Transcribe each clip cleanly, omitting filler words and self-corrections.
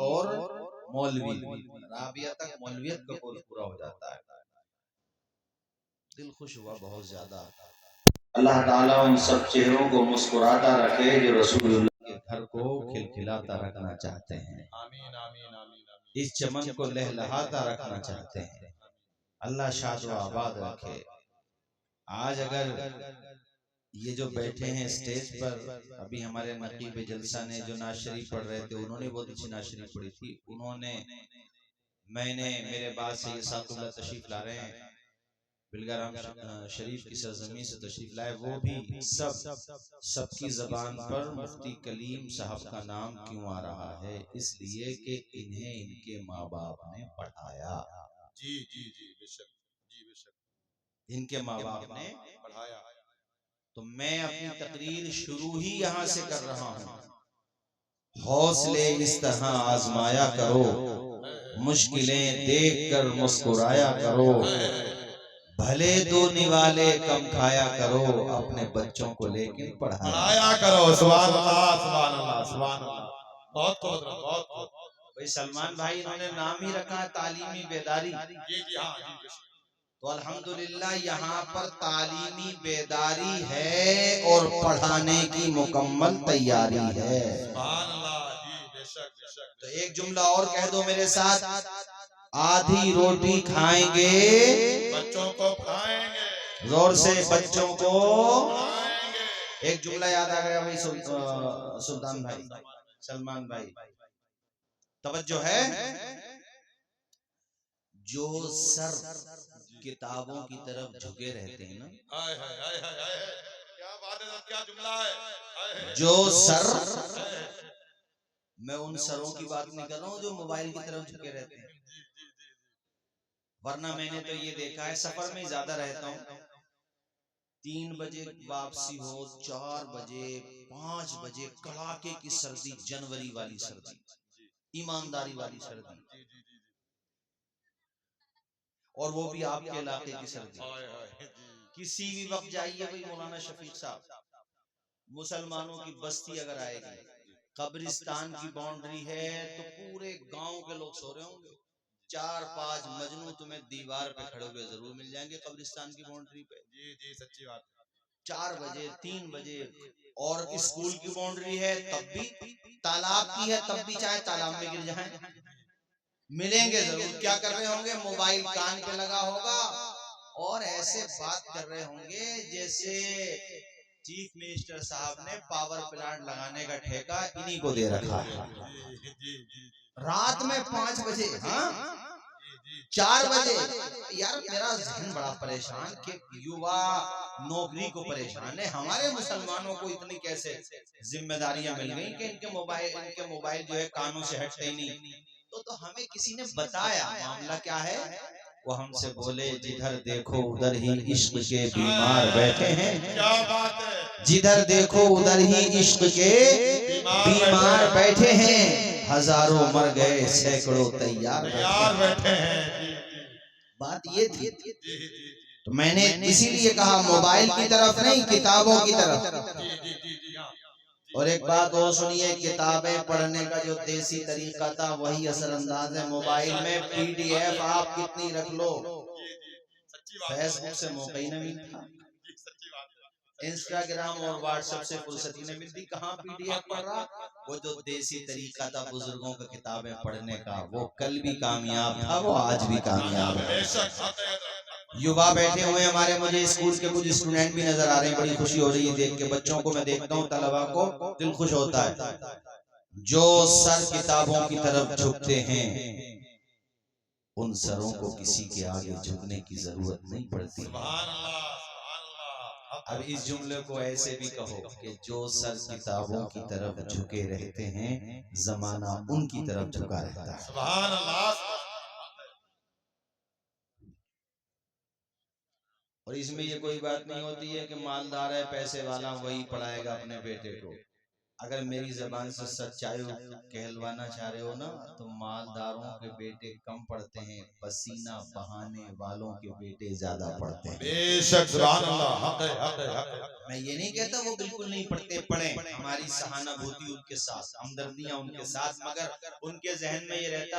और मौलवी, राबिया तक मौलवियत का कोर्स पूरा हो जाता है। दिल खुश हुआ बहुत ज्यादा। अल्लाह ताला उन सब चेहरों को मुस्कुराता रखे जो रसूलुल्लाह के घर को खिलखिलाता रखना चाहते हैं। आमीन आमीन आमीन। इस चमन को लहलहाता रखना चाहते हैं। अल्लाह शाद व आबाद रखे। आज अगर ये जो बैठे हैं स्टेज पर, अभी हमारे नकीब जलसा ने जो नाज शरीफ पढ़ रहे थे, उन्होंने बहुत अच्छी नाज शरीफ पढ़ी थी। उन्होंने, मैंने, मेरे बाद से ये साकुल्ला तशरीफ ला रहे हैं, बिलगाराम शरीफ की सरजमी से तशरीफ लाए, वो भी सबकी जबान पर मुफ्ती कलीम साहब का नाम क्यों आ रहा है? इसलिए कि इन्हें इनके माँ बाप ने पढ़ाया। जी जी जी बेशक, जी बेशक इनके माँ बाप ने पढ़ाया। तो मैं अपनी तकरीर शुरू ही यहाँ से कर रहा हूँ। हौसले इस तरह आजमाया करो, मुश्किलें देख कर मुस्कुराया करो, भले दो निवाले कम खाया करो, अपने बच्चों को लेकिन पढ़ाया करो। सुभान अल्लाह सुभान अल्लाह सुभान अल्लाह। बहुत बहुत भाई सलमान भाई इन्होंने नाम ही रखा है तालीमी बेदारी। जी जी हाँ जी बेशक। तो अल्हम्दुलिल्लाह यहाँ पर तालीमी बेदारी है और पढ़ाने की मुकम्मल तैयारी है। सुभान अल्लाह जी बेशक बेशक। तो एक जुमला और कह दो मेरे साथ, आधी रोटी खाएंगे, बच्चों को खाएंगे, जोर से बच्चों को। खाएंगे। एक जुमला याद आ गया भाई सुल्तान भाई, सलमान भाई, तवज्जो है। जो सर किताबों की तरफ झुके रहते हैं ना, हाय हाय हाय हाय हाय, क्या बात है, क्या जुमला है। जो सर, मैं उन सरों की बात नहीं कर रहा हूँ जो मोबाइल की तरफ झुके रहते हैं, वरना मैंने तो ये देखा है, सफर में ज्यादा रहता हूँ, 3 बजे वापसी हो, 4 बजे 5 बजे कड़ाके की सर्दी, जनवरी वाली सर्दी, ईमानदारी वाली सर्दी, और वो भी आपके इलाके की सर्दी। किसी भी वक्त जाइए भाई, मौलाना शफीक साहब, मुसलमानों की बस्ती अगर आएगी, कब्रिस्तान की बाउंड्री है तो पूरे गांव के लोग सो रहे होंगे, 4-5 मजनू तुम्हें दीवार पे खड़े हुए जरूर मिल जाएंगे कब्रिस्तान की बाउंड्री पे। जी जी सच्ची बात। 4 बजे 3 बजे, और स्कूल की बाउंड्री है तब भी, तालाब की है तब भी, चाहे तालाब में गिर जाएं मिलेंगे जरूर। क्या कर रहे होंगे? मोबाइल कान पे लगा होगा और ऐसे बात कर रहे होंगे जैसे चीफ मिनिस्टर साहब ने पावर प्लांट लगाने का ठेका इन्हीं को दे रखा है। रात में 5 बजे, हाँ 4 बजे, यार मेरा जहन बड़ा परेशान कि युवा नौकरी को परेशान है, हमारे मुसलमानों को इतनी कैसे जिम्मेदारियां मिल गई कि इनके मोबाइल जो है कानों से हटते ही नहीं। तो हमें किसी ने बताया मामला क्या है, वो हमसे बोले जिधर देखो उधर ही इश्क के बीमार बैठे हैं, क्या बात है, जिधर देखो उधर ही इश्क के बीमार बैठे हैं, हजारों मर गए सैकड़ों तैयार बैठे हैं। बात ये थी। तो मैंने इसीलिए कहा मोबाइल की तरफ नहीं, किताबों की तरफ। और एक बात और सुनिए, किताबें पढ़ने का जो देसी तरीका था वही असरअंदाज है। मोबाइल में पीडीएफ आप कितनी रख लो, फेसबुक से मौका ही नहीं मिलता, इंस्टाग्राम और व्हाट्सएप से फुर्सत ही नहीं मिलती, कहाँ पीडीएफ पढ़ रहा। वो जो देसी तरीका था बुजुर्गों का किताबें पढ़ने का, वो कल भी कामयाब था, वो आज भी कामयाब है। युवा बैठे हुए हमारे, मुझे स्कूल के कुछ स्टूडेंट भी नजर आ रहे हैं, बड़ी खुशी हो रही है देख के, बच्चों को मैं देखता हूँ, तलबा को दिल खुश होता है। जो सर किताबों की तरफ झुकते हैं उन सरों को किसी के आगे झुकने की जरूरत नहीं पड़ती। अब इस जुमले को ऐसे भी कहो कि जो सर किताबों की तरफ झुके रहते हैं जमाना उनकी तरफ झुका रहता है। सुभान अल्लाह। और इसमें ये कोई बात नहीं होती है कि मालदार है पैसे वाला वही पढ़ाएगा अपने बेटे को, अगर मेरी जबान से सच्चाई कहलवाना चाह रहे हो ना, तो मालदारों के बेटे कम पढ़ते हैं, पसीना बहाने वालों के बेटे ज्यादा पढ़ते हैं। बेशक सुभान अल्लाह, हक है, हक है, हक है। मैं ये नहीं कहता वो बिल्कुल नहीं पढ़ते, पढ़े, हमारी सहानुभूति उनके साथ, हमदर्दियां उनके साथ, मगर उनके जहन में ये रहता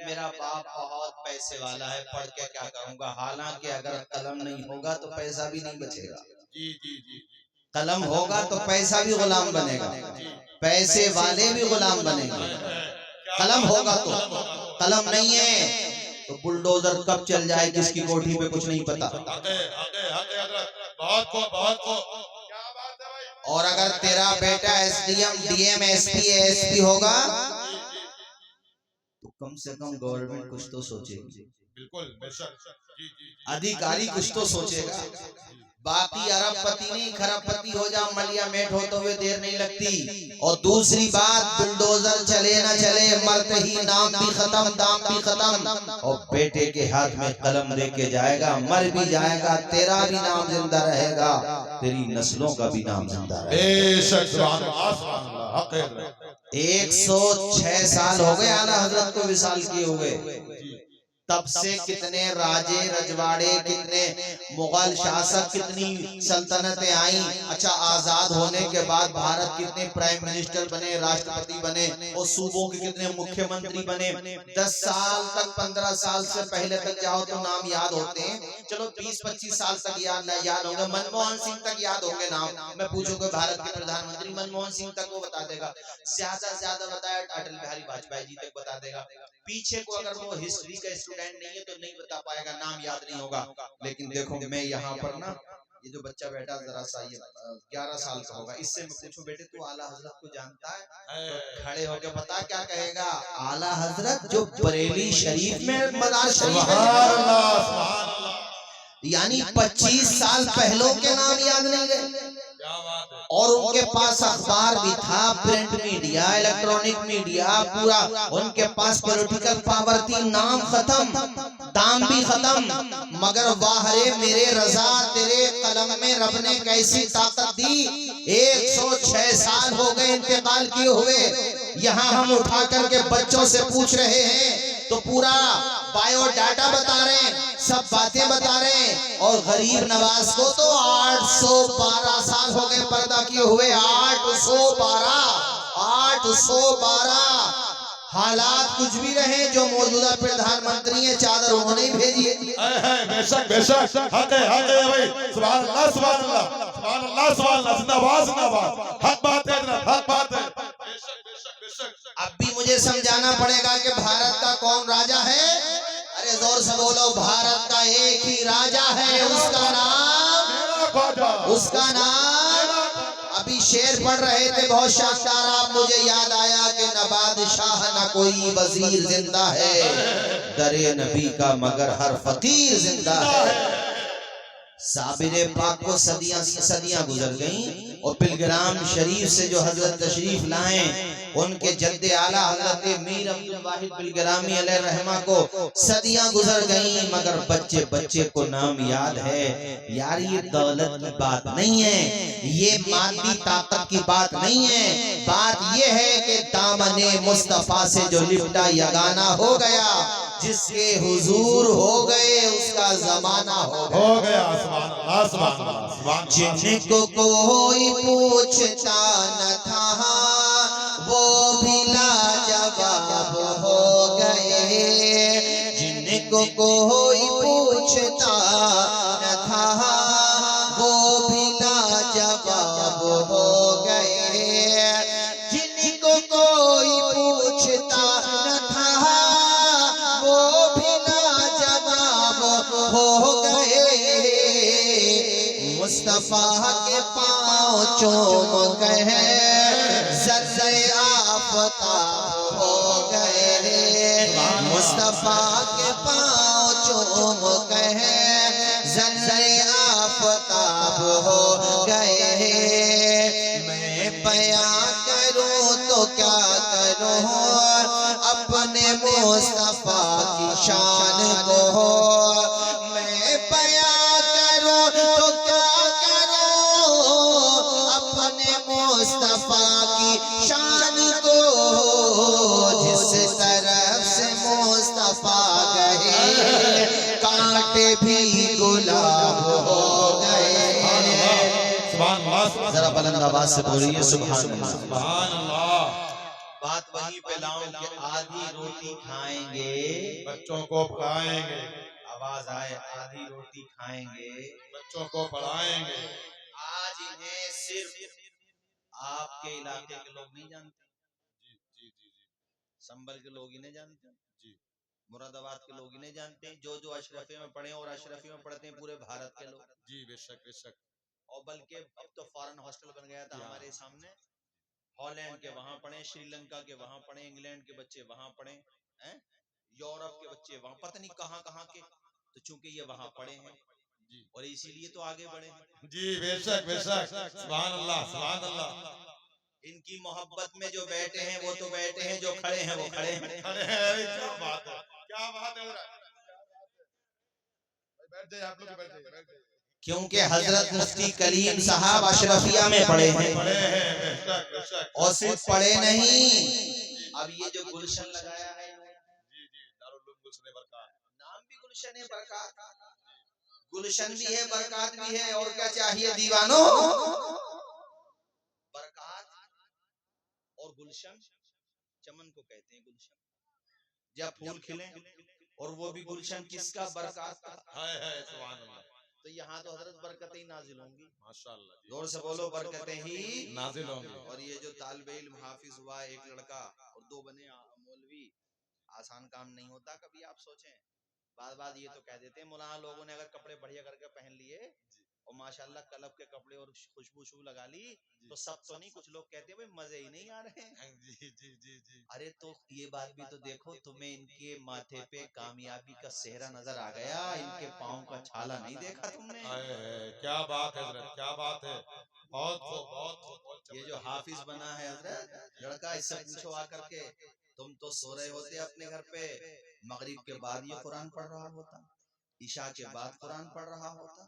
मेरा बाप बहुत पैसे वाला है, पढ़ के क्या करूंगा। हालांकि अगर कलम नहीं होगा तो पैसा भी नहीं बचेगा। जी जी जी। कलम होगा तो पैसा भी गुलाम बनेगा, पैसे वाले भी गुलाम बनेंगे। कलम होगा तो, कलम नहीं है तो बुलडोजर कब चल जाए किसकी कोठी पे कुछ नहीं पता। और अगर तेरा बेटा एसडीएम, डीएम, एसपी, एएसपी होगा तो कम से कम गवर्नमेंट कुछ तो सोचेगी। बिल्कुल बेशक। अधिकारी कुछ तो सोचेगा। बाकी अरबपति नहीं, खरबपति हो जा, मलिया मेट होते हुए देर नहीं लगती। और दूसरी बात, बुलडोजर चले ना चले, मरते ही नाम भी खत्म, दाम भी खत्म। और बेटे के हाथ में कलम लेके जाएगा, मर भी जाएगा, तेरा भी नाम जिंदा रहेगा, तेरी नस्लों का भी नाम जिंदा रहेगा। 106 साल हो गए आला हजरत को विसाल किए हुए। तब से कितने राजे रजवाड़े, कितने मुगल शासक, कितनी सल्तनतें आई। अच्छा, आजाद होने के बाद भारत कितने प्राइम मिनिस्टर बने, राष्ट्रपति बने, और सूबों के कितने मुख्यमंत्री बने। 10 साल तक, 15 साल से पहले तक जाओ तो नाम याद होते हैं। चलो 20-25 साल तक याद होंगे। मनमोहन सिंह तक याद होंगे नाम। मैं पूछूंगा भारत के प्रधानमंत्री मनमोहन सिंह तक, वो बता देगा। ज्यादा से ज्यादा बताया अटल बिहारी वाजपेयी जी तक बता देगा। पीछे को अगर वो हिस्ट्री का स्टूडेंट नहीं है तो नहीं बता पाएगा, नाम याद नहीं होगा। लेकिन देखो मैं यहाँ पर ना, ये जो बच्चा बैठा जरा सा, ये 11 साल का होगा, इससे मैं पूछूं बेटे तू आला हजरत को जानता है, तो खड़े होके बता क्या कहेगा। आला हजरत जो बरेली शरीफ में मजार शरीफ है, यानी 25 साल पहलों के नाम याद नहीं गए। और उनके पास अखबार भी था, प्रिंट मीडिया, इलेक्ट्रॉनिक मीडिया, पूरा उनके पास पॉलिटिकल पावर थी। नाम खत्म, दाम भी खत्म, मगर वाह रे मेरे रजा, तेरे कलम में रब ने कैसी ताकत दी। 106 साल हो गए इंतकाल किए हुए। यहाँ हम उठा करके बच्चों से पूछ रहे हैं तो पूरा बायोडाटा बता रहे हैं, सब बातें बता रहे हैं। और गरीब नवाज को तो 812 साल हो गए पर्दा किए हुए। 812। हालात कुछ भी रहे, जो मौजूदा प्रधानमंत्री है, चादर उन्होंने ही भेजी है। बेशक बेशक, हक है भाई। सुभान अल्लाह, सुभान अल्लाह, सुभान अल्लाह, सुभान अल्लाह, जिंदाबाद जिंदाबाद। हक बात है, हक बात है। बेशक बेशक बेशक। अब भी मुझे समझाना पड़ेगा कि भारत का कौन राजा है। अरे जोर से बोलो, भारत का एक ही राजा है, उसका नाम अभी शेर पढ़ रहे थे बहुत शानदार। आप मुझे याद आया कि न बादशाह न कोई वजीर जिंदा है, दरे नबी का मगर हर फकीर जिंदा है। साबिर पाक को सदियां गुजर गईं, और पिलग्राम शरीफ से जो हजरत तशरीफ लाए, उनके जद्दे आला हजरत मीर अब्दुल वाहिद पिलग्रामी अलैहि रहमा को सदियां गुजर गईं, मगर बच्चे बच्चे को नाम याद है। यार ये दौलत की बात नहीं है, ये मादी ताकत की बात नहीं है। बात ये है कि दामने मुस्तफा से जो लिपटा यगाना हो गया, जिसके हुजूर हो गए उसका जमाना हो गया। जिनको कोई पूछता न था वो भी लाजवाब हो गए, जिनको कोई पूछता न था वो भी लाजवाब हो गए, जिनको कोई पूछता न था वो भी लाजवाब हो गए। मुस्तफा के पाँव चूम गए, ज़र्रे आफ़ताब हो गए। मुस्तफा के पाँव चूम गए, ज़र्रे आफ़ताब हो गए। मैं बयां करूं तो क्या करूं अपने मुस्तफा की शान को, मैं बयां करूं तो क्या करूं अपने मुस्तफा की पे भी गुलाब हो गए। सुभान अल्लाह, जरा बुलंद आवाज से बोलिए सुभान अल्लाह। सुभान अल्लाह। बात वहीं पे लाऊं कि आधी रोटी खाएंगे, बच्चों को पढ़ाएंगे, आवाज आए, आधी रोटी खाएंगे, बच्चों को पढ़ाएंगे। आज इन्हें सिर्फ आपके इलाके के लोग नहीं जानते, जी जी जी जी संभल के लोग ही नहीं जानते, जी, मुरादाबाद के लोग ही नहीं जानते, जो अशरफी में पढ़े और अशरफी में पढ़ते हैं पूरे भारत के लोग। जी बेशक बेशक। और बल्कि अब तो फॉरेन हॉस्टल बन गया था हमारे सामने, हॉलैंड के वहां पढ़े, श्रीलंका के वहां पढ़े, इंग्लैंड के बच्चे वहां पढ़े हैं, यूरोप के बच्चे वहां, पता नहीं कहां कहां के, तो चूंकि ये वहां पढ़े हैं जी और इसीलिए तो आगे बढ़े हैं। जी बेशक बेशक। सुभान अल्लाह, सुभान अल्लाह। इनकी मोहब्बत में जो बैठे हैं वो तो बैठे हैं, जो खड़े हैं वो खड़े हैं। अरे अरे, क्या बात है, क्या बात है। बैठ जाइए, आप लोग बैठ जाइए, बैठ जाइए। क्योंकि हजरत मुफ्ती कलीम साहब अशरफिया में पढ़े हैं, पढ़े हैं बेशक बेशक। और सिर्फ पढ़े नहीं, अब ये जो गुलशन लगाया है, जी जी, दारुल उलूम गुलशन बरकात, नाम भी गुलशन है बरकात, गुलशन भी है बरकात भी है, और क्या चाहिए दीवानो। बरकात और गुलशन, चमन को कहते हैं गुलशन, जब फूल खिले, और वो भी गुलशन किसका, बरकात का। है सुभान अल्लाह। तो यहाँ तो हजरत बरकतें ही नाजिल होंगी, माशाअल्लाह जी, जोर से बोलो, बरकतें ही नाजिल होंगी। और ये जो तालिबे इल्म हाफिज हुआ एक लड़का और दो बने मौलवी, आसान काम नहीं होता। कभी आप सोचें, बात ये तो कह देते हैं मौलाना लोगों ने अगर कपड़े बढ़िया करके पहन लिए और माशाल्लाह कलब के कपड़े और खुशबू लगा ली, तो सब तो नहीं, कुछ लोग कहते हैं भाई मजे ही नहीं आ रहे हैं। जी जी जी जी। अरे तो ये बात भी तो देखो, तुम्हें इनके माथे पे कामयाबी का सेहरा नजर आ गया, इनके पाँव का छाला नहीं देखा तुमने। क्या बात है हजरत, क्या बात है। बहुत खूब, बहुत खूब। ये जो हाफिज बना है हजरत लड़का, इससे पूछो आकर के, तुम तो सो रहे होते अपने घर पे, मगरिब के बाद ये कुरान पढ़ रहा होता, ईशा के बाद कुरान पढ़ रहा होता,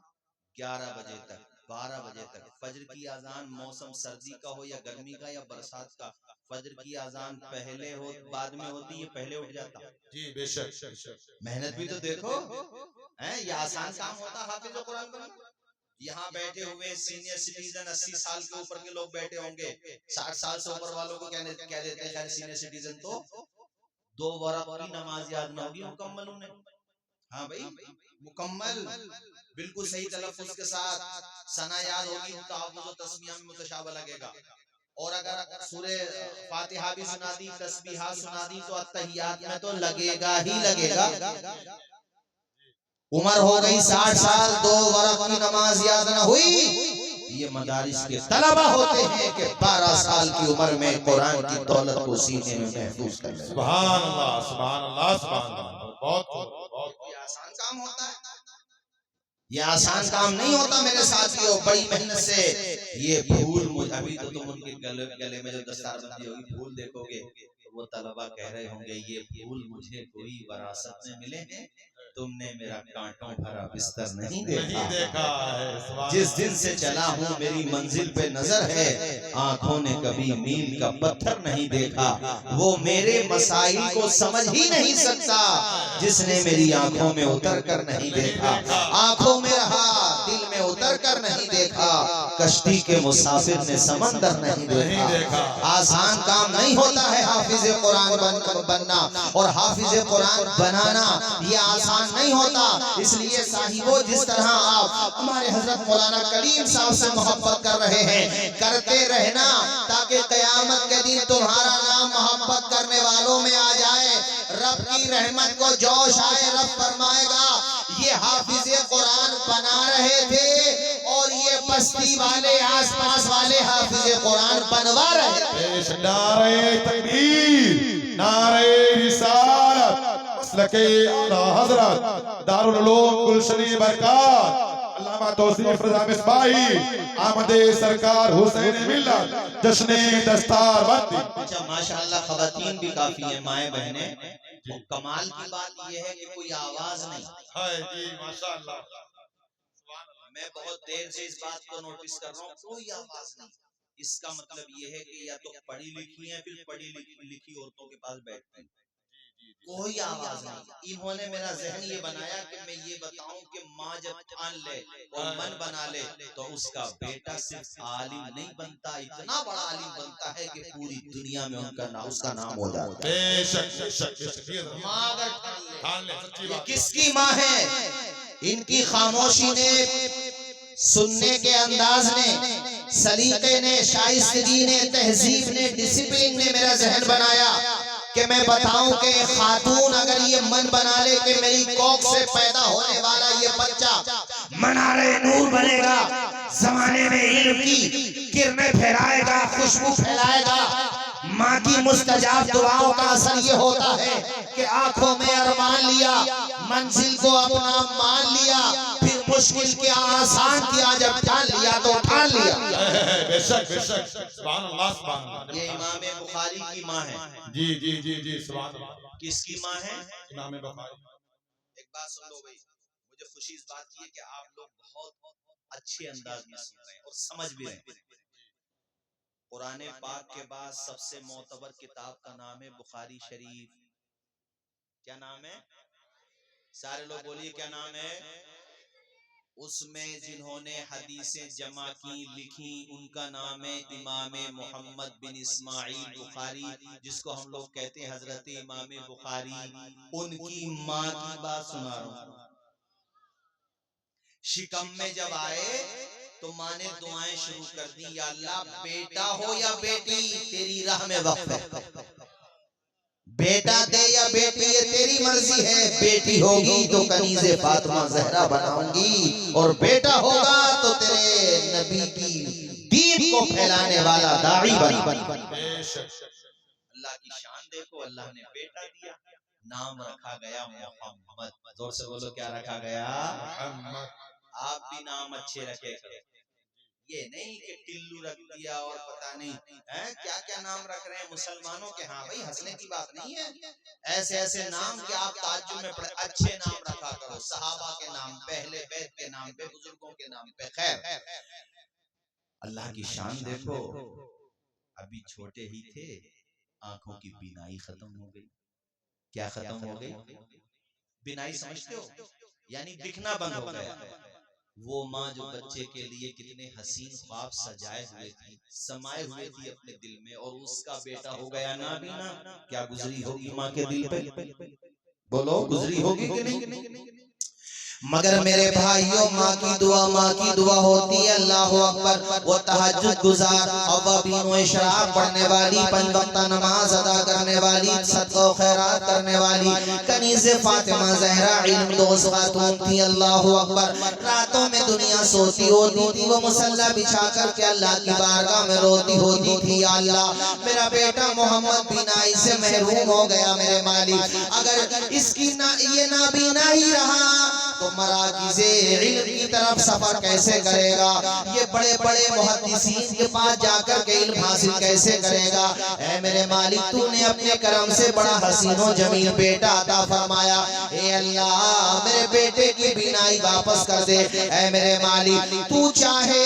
11 बजे तक, 12 बजे तक, फजर की अजान, मौसम सर्दी का हो या गर्मी का या बरसात का, फजर की अजान पहले हो बाद में होती, ये पहले उठ जाता। जी बेशक। मेहनत भी तो देखो, हैं, ये आसान काम होता हाफिज कुरान बनना। यहाँ बैठे हुए सीनियर सिटीजन 80 साल के ऊपर के लोग बैठे होंगे, 60 साल से ऊपर वालों को क्या देते हैं, खैर सीनियर सिटीजन तो 2 वक्त की नमाज याद ना होगी मुकम्मल उन्हें। हाँ भाई, मुकम्मल बिल्कुल सही तलफ्फुज़ के साथ सना याद होगी, तहफ़्फ़ुज़ व तस्मीह में मुतशाबह लगेगा। और अगर सूरे फातिहा भी सुना दी, तस्बीहात सुना दी, तो अत्तहियात में तो लगेगा ही लगेगा। उम्र हो गई 60 साल, 2 वक्त की नमाज याद न हुई, ये मदारिस के तलबा होते हैं कि 12 साल की उम्र में कुरान की दौलत को सीने में महफूज कर ले। सुभान अल्लाह, सुभान अल्लाह, सुभान अल्लाह। बहुत ये आसान काम होता है, ये आसान काम नहीं होता मेरे साथियों। बड़ी मेहनत से ये फूल, अभी तो तुम उनके गले में जो दस्तारबंदी होगी फूल देखोगे, तो वो तलबा कह रहे होंगे ये फूल मुझे कोई विरासत में मिले हैं, तुमने मेरा कांटों भरा बिस्तर नहीं देखा है। जिस दिन से चला हूँ मेरी मंजिल पे नजर है, आंखों ने कभी मील का पत्थर नहीं देखा, वो मेरे मसाइल को समझ ही नहीं सकता जिसने मेरी आंखों में उतर कर नहीं देखा। आंखों में रहा, दिल में उतर कर नहीं देखा, कश्ती के मुसाफिर ने समंदर नहीं देखा। आसान काम नहीं होता है हाफिज कुरान बनना और हाफिज कुरान बनाना, ये आसान नहीं होता। इसलिए साहिबो, जिस तरह आप हमारे हजरत मौलाना कलीम साहब से मोहब्बत कर रहे हैं, करते रहना, ताकि कयामत के दिन तुम्हारा नाम मोहब्बत करने वालों में आ जाए, रब की रहमत को जोश आए। रब फरमाएगा ये हाफिज कुरान बना रहे थे और ये बस्ती वाले आसपास वाले हाफिज कुरान बनवा रहे थे। नारे तकबीर, नारे रिसालत, मसलके आला हजरत दारुल उलूम गुलशनी बरकात अल्लामा तौसीफ रज़ा मिसबाही आमदे सरकार हुसैन मिल्लत जश्न दस्तार बंदी। अच्छा माशाअल्लाह, खवातीन भी काफी है, माए बहने। कमाल की बात यह है कि कोई आवाज नहीं है जी, माशाअल्लाह। मैं बहुत देर से इस बात को नोटिस कर रहा हूँ, कोई आवाज नहीं। इसका मतलब ये है कि या तो पढ़ी लिखी है, फिर पढ़ी लिखी औरतों के पास बैठती, कोई आवाज नहीं। इन्होंने मेरा जहन ये बनाया कि मैं ये बताऊं कि माँ जब ठान ले और मन बना ले तो उसका बेटा सिर्फ आलिम नहीं बनता, इतना बड़ा आलिम बनता है कि पूरी दुनिया में उसका नाम हो जाता है। बेशक बेशक बेशक। माँ अगर ठान ले, सच्ची ये बात। किसकी माँ है? इनकी खामोशी ने, सुनने के अंदाज ने, सलीके ने, शाइस्तगी ने, तहजीब ने, डिसिप्लिन ने मेरा जहन बनाया कि मैं बताऊं कि खातून अगर ये मन बना ले कि मेरी कोख से पैदा होने वाला ये बच्चा मनारे नूर बनेगा, जमाने में इल्म की किरणें फैलाएगा, खुशबू फैलाएगा। माँ की मुस्तजाब दुआओं का असर ये होता है कि आंखों में अरमान लिया, मंजिल को अपना मान लिया, फिर मुश्किल के आसान किया, जब ठान लिया तो ठान लिया। बेशक बेशक। सुभान अल्लाह सुभान अल्लाह। ये इमाम बुखारी की माँ है। जी जी जी जी सुभान अल्लाह। किसकी माँ है? इमाम बुखारी। एक बात सुन लो भाई, मुझे खुशी इस बात की है कि आप लोग बहुत अच्छे अंदाज में सुन रहे हैं और समझ भी रहे हैं। कुरान पाक के बाद सबसे मोतबर किताब का नाम है बुखारी शरीफ। क्या नाम है? सारे लोग बोलिए क्या नाम है? उसमें जिन्होंने हदीसें जमा की, लिखी, उनका नाम है इमाम मोहम्मद बिन इस्माइल बुखारी, जिसको हम लोग कहते हैं हजरत इमाम बुखारी। उनकी माँ की बात सुना रहा हूं। शिकम में जब आए तो माँ ने दुआएं शुरू कर दी, या अल्लाह बेटा हो या बेटी तेरी राह में वक्फ है, बेटा दे या बेटी ये तेरी मर्जी है। बेटी होगी तो कनीज़े फातिमा ज़हरा बनाऊंगी, और बेटा होगा तो तेरे नबी की दीन को फैलाने वाला दाई बना। अल्लाह की शान देखो, अल्लाह ने बेटा दिया, नाम रखा गया मोहम्मद। जोर से बोलो क्या रखा गया? मोहम्मद। आप भी नाम अच्छे रखे करो, ये नहीं कि टिल्लू रख दिया और पता नहीं है क्या क्या नाम रख रहे हैं मुसलमानों के। हाँ भाई, हंसने की बात नहीं है। ऐसे ऐसे नाम कि आप ताज्जुब में पड़े। अच्छे नाम रखा करो, सहाबा के नाम पे, अहले बैत के नाम पे, बुजुर्गों के नाम पे। खैर, अल्लाह की शान देखो। अभी छोटे ही थे, आंखों की बीनाई खत्म हो गई। क्या खत्म हो गई? बीनाई समझते हो? यानी दिखना बंद हो गया। वो माँ जो बच्चे के लिए कितने हसीन ख्वाब सजाए हुए थी, समाये हुए थी अपने दिल में, और उसका बेटा हो गया नाबीना। क्या गुजरी होगी माँ के दिल पे? बोलो, गुजरी होगी कि नहीं? मगर मेरे भाइयों, माँ की दुआ होती है। अल्लाह अकबर। वो तहज्जुद गुजार, अवाबीन व इशराक पढ़ने वाली, पंज वक्त नमाज अदा करने वाली, सदका व खैरात करने वाली कनीज़े फातिमा ज़हरा इल्म दोज़ खातून थी। अल्लाह अकबर। रातों में दुनिया सोती होती थी, वो मुसल्ला बिछा कर के अल्लाह की बारगाह में रोती होती थी, या अल्लाह मेरा बेटा मोहम्मद बीनाई से महरूम हो गया। मेरे मालिक, अगर इसकी ये नाबीना ही रहा तो मराकिज़े इल्म की तरफ सफर कैसे करेगा? ये बड़े बड़े मुहद्दिसीन के पास जाकर के इल्म हासिल कैसे करेगा? ऐ मेरे मालिक, तूने अपने करम से बड़ा हसीन और जमील बेटा अता फरमाया। ए अल्लाह, मेरे बेटे की बीनाई वापस कर दे। ऐ मेरे मालिक, तू चाहे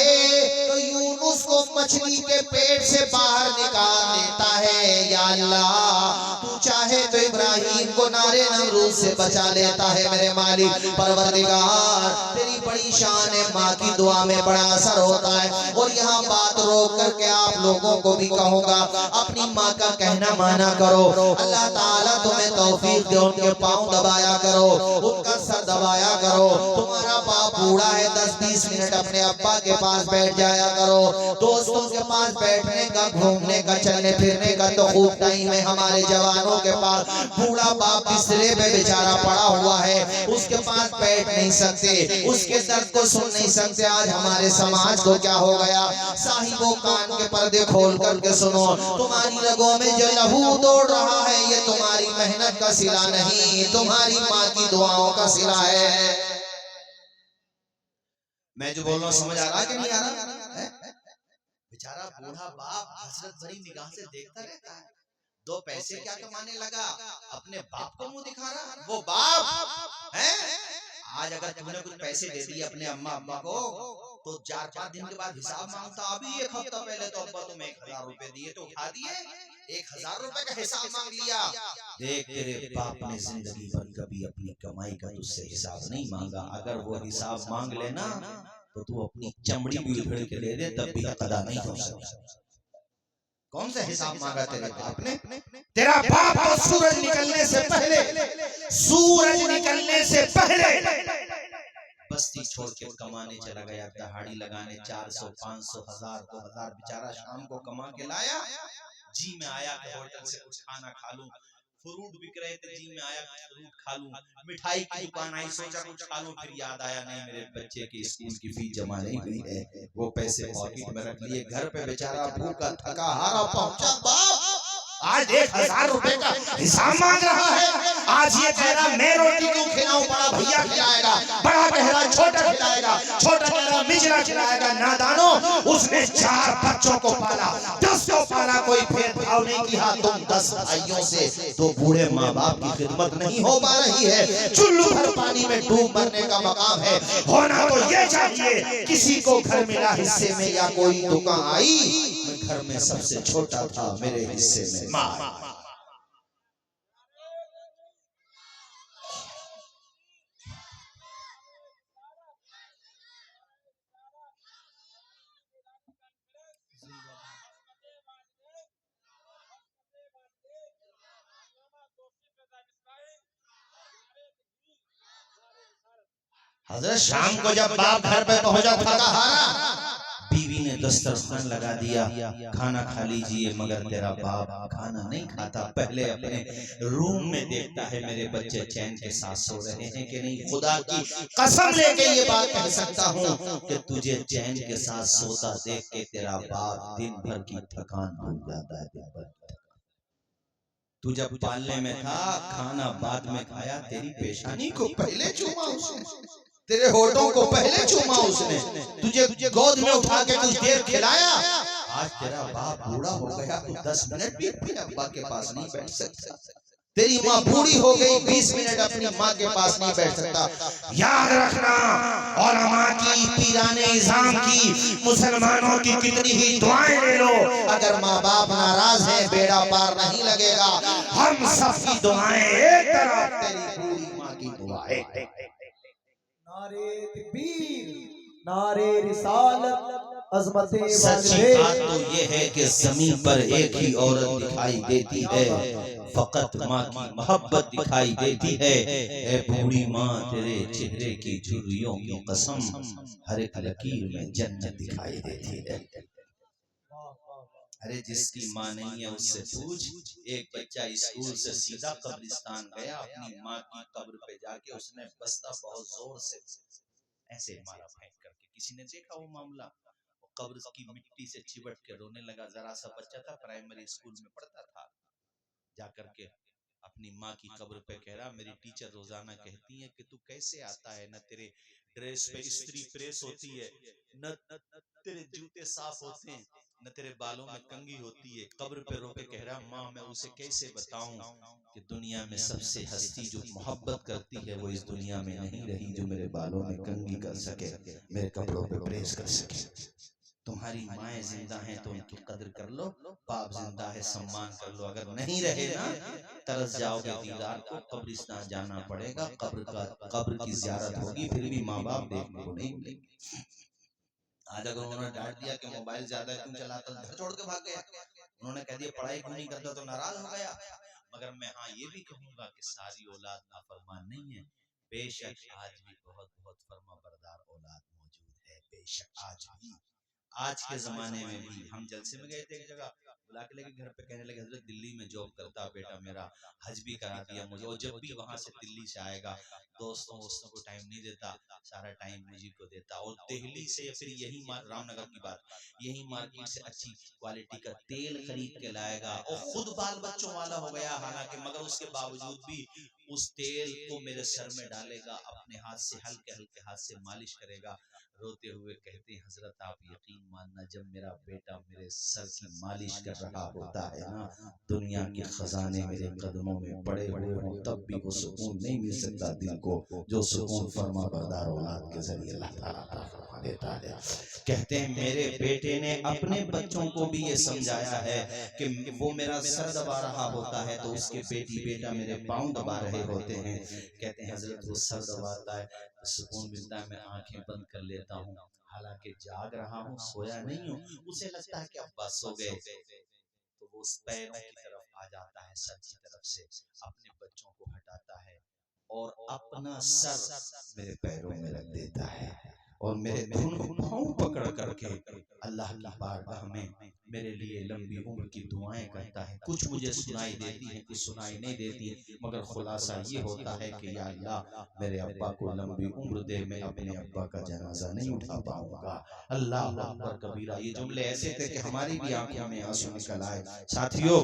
तो यूनुस को मछली के पेट से बाहर निकाल देता है, या अल्लाह तू चाहे तो इब्राहिम को नारे नमरूद से बचा लेता है। मेरे मालिक परवरदिगार, तेरी बड़ी शान है। माँ की दुआ में बड़ा असर होता है। और यहाँ बात रोक करके आप लोगों को भी कहूँगा, अपनी माँ का कहना माना करो। अल्लाह ताला तुम्हें तौफीक दे, उनके पाँव दबाया करो, उनका सर दबाया करो। तुम्हारा बाप बूढ़ा है, 10-20 मिनट अपने अब्बा के पास बैठ जाया करो। दोस्तों के पास बैठने का, घूमने का, चलने फिरने का तो खूब टाइम है हमारे जवानों के पास। बूढ़ा बाप बिस्तरे पे बेचारा पड़ा हुआ है, उसके पास बैठ नहीं सकते, उसके दर्द को सुन नहीं सकते। आज हमारे समाज को क्या हो गया? साहिबों, कान के पर्दे खोल करके सुनो, तुम्हारी रगों में जो लहू दौड़ रहा है, ये तुम्हारी मेहनत का सिला नहीं, तुम्हारी माँ की दुआओं का सिला है। मैं जो बोल रहा हूँ समझ आ रहा कि नहीं आ रहा? बेचारा बूढ़ा बाप हसरत भरी निगाह से देखता रहता है। 2 पैसे क्या कमाने लगा, अपने बाप को मुंह दिखा रहा। वो बाप है आज अगर तुमने कुछ पैसे दे दिए अपने अम्मा अब्बा को तो 4-5 दिन के बाद हिसाब मांगता। अभी एक हफ्ता पहले तो अब्बा तुम्हें 1000 रुपए दिए तो उठा दिए, 1000 रुपए का हिसाब मांग लिया। देख तेरे बाप ने जिंदगी भर कभी अपनी कमाई का तुझसे हिसाब नहीं मांगा। अगर वो हिसाब मांग लेना तो तू अपनी चमड़ी भी उधेड़ के दे दे तब भी अदा नहीं हो सकता। कौन सा हिसाब मांगा तेरे बाप ने? तेरा बाप तो सूरज निकलने से पहले, सूरज निकलने से पहले बस्ती छोड़ के कमाने चला गया, दहाड़ी लगाने 400, 500, 1000, 2000 बेचारा शाम को कमा के लाया। जी में आया कि होटल से कुछ खाना खा लूं, फ्रूट बिक रहे थे, जी में आया फ्रूट खा लूं, मिठाई की दुकान आई, सोचा कुछ खा लूं, फिर याद आया नहीं मेरे बच्चे की स्कूल की फीस जमा नहीं हुई है, वो पैसे पॉकेट में रख लिए। घर पे बेचारा भूखा थका हारा पहुंचा, बाप आज 1000 रुपए का हिसाब मांग रहा है। आज ये कह रहा मैं रोटी क्यों खिलाऊं, बड़ा भैया खिलाएगा, बड़ा कह रहा छोटा खिलाएगा, छोटा कह रहा मिजरा खिलाएगा। नादानो, उसने 4 बच्चों को पाला, 10 को पाला, कोई भेदभाव नहीं किया। तुम 10 भाइयों से तो बूढ़े माँ बाप की खिदमत नहीं हो पा रही है। चुल्लू भर पानी में डूब मरने का मकाम है। होना तो ये चाहिए किसी को घर मिला हिस्से में या कोई दुकान आई, घर में सबसे छोटा था, मेरे हिस्से में माँ। हजरत शाम को जब बाप घर पे पहुंचा थका हारा, बीवी ने दस्तरखान लगा दिया, खाना खा लीजिए, मगर तेरा बाप खाना नहीं खाता, पहले अपने रूम में देखता है मेरे बच्चे चैन के साथ सो रहे हैं कि नहीं। खुदा की कसम लेके ये बात कह सकता हूँ कि तुझे चैन के साथ सोता देख के तेरा बाप दिन भर की थकान भूल जाता है। दिन भर तू जब पालने में था, खाना बाद में खाया, तेरी पेशानी को पहले चूमा उसने, तेरे होठों को पहले चूमा उसने, तुझे गोद में उठा के कुछ देर खिलाया। आज तेरा बाप बूढ़ा हो गया, तू 10 मिनट भी अपने अब्बा के पास नहीं बैठ सकता। तेरी माँ बूढ़ी हो गई, 20 मिनट अपनी माँ के पास नहीं बैठ सकता। याद रखना, उलमा की, पीराने इज़ाम की, मुसलमानों की कितनी ही दुआएं ले लो, अगर माँ बाप नाराज है बेड़ा पार नहीं लगेगा। हम सब की दुआएं एक तरफ, तेरी बूढ़ी माँ की दुआएं। नारे तकबीर, नारे रिसालत, अज़मते सच्ची बात तो ये है कि जमीन पर एक ही औरत दिखाई देती है, फकत माँ की मोहब्बत दिखाई देती है। ए बूढ़ी माँ, तेरे चेहरे की झुर्रियों की कसम, हर एक लकीर में जन्नत दिखाई देती है। अरे जिसकी माँ नहीं है उससे पूछ। एक बच्चा स्कूल से सीधा कब्रिस्तान गया, अपनी माँ की कब्र पे जाके उसने बस्ता बहुत जोर से ऐसे मारा फेंक करके। किसी ने देखा वो मामला? कब्र की मिट्टी से चिपट के रोने लगा। जरा सा बच्चा था, प्राइमरी स्कूल में पढ़ता था। जाकर के अपनी माँ की कब्र पे कह रहा, मेरी टीचर रोजाना कहती है कि तू कैसे आता है, न तेरे ड्रेस पे इस्त्री प्रेस होती है, न तेरे जूते साफ होते हैं, न तेरे बालों में कंघी होती है। कब्र पे रो के कह रहा, माँ मैं उसे कैसे बताऊं कि दुनिया में सबसे हस्ती जो मोहब्बत करती है वो इस दुनिया में नहीं रही, जो मेरे बालों में कंघी कर सके, मेरे कपड़ों पे प्रेस कर सके। तुम्हारी माएँ जिंदा हैं तो उनकी कदर कर लो, बाप जिंदा है सम्मान कर लो। अगर नहीं रहे ना, तरस जाओगे दीदार को, कब्रिस्तान जाना पड़ेगा, कब्र की ज़ियारत होगी, फिर भी माँ बाप देखने को नहीं मिलेंगे। आज अगर उन्होंने डांट दिया कि मोबाइल ज्यादा क्यों चलाता, घर छोड़ के भाग गया। उन्होंने कह दिया पढ़ाई क्यों नहीं करता, तो नाराज हो गया। मगर मैं हाँ ये भी कहूंगा कि सारी औलाद नाफरमान नहीं है। बेशक आज भी बहुत बहुत फर्मा बरदार औलाद मौजूद है, बेशक आज के जमाने में भी। हम जलसे में गए थे एक जगह, बुला के लेके घर पे कहने लगे, हजरत दिल्ली में जॉब करता बेटा मेरा, हज भी करा दिया मुझे, और जब भी वहां से दिल्ली से आएगा दोस्तों को टाइम नहीं देता, सारा टाइम मुझे को देता। और दिल्ली से फिर यही रामनगर की बात, यही मार्केट से अच्छी क्वालिटी का तेल खरीद के लाएगा और खुद बाल बच्चों वाला हो गया हालांकि, मगर उसके बावजूद भी उस तेल को मेरे सर में डालेगा, अपने हाथ से हल्के हल्के हाथ से मालिश करेगा, रोते हुए कहते हैं हजरत आप यकीन मानना जब मेरा बेटा मेरे सर की मालिश कर रहा होता है ना, दुनिया के खजाने मेरे कदमों में पड़े हुए हों, तब भी वो सुकून नहीं मिल सकता दिल को जो सुकून फरमा बरदार औलाद के जरिए अल्लाह ताला फरमा देता है। कहते हैं मेरे बेटे ने अपने बच्चों को भी ये समझाया है कि वो मेरा सर दबा रहा होता है तो उसके बेटी बेटा मेरे पाँव दबा रहे होते हैं। कहते हैं हजरत वो सर दबाता है तो सुकून मिलता है, मैं आंखें बंद कर लेता हूँ, हालांकि जाग रहा हूँ, सोया नहीं हूँ। उसे लगता है कि अब्बा सो गए, तो वो उस पैरों की तरफ आ जाता है, सर की तरफ से अपने बच्चों को हटाता है और अपना सर मेरे पैरों में रख देता है और मेरे दोनों पाँव पकड़ करके अल्लाह की बारगाह में मेरे लिए लंबी उम्र की दुआएं करता है। कुछ मुझे सुनाई देती है, कुछ सुनाई नहीं देती, मगर खुलासा ये होता है कि या अल्लाह मेरे अब्बा को लंबी उम्र दे, मैं अपने अब्बा का जनाजा नहीं उठा पाऊंगा। अल्लाह अकबर कबीरा। ये जुमले ऐसे थे कि हमारी भी आंखों में आंसू निकल आए। साथियों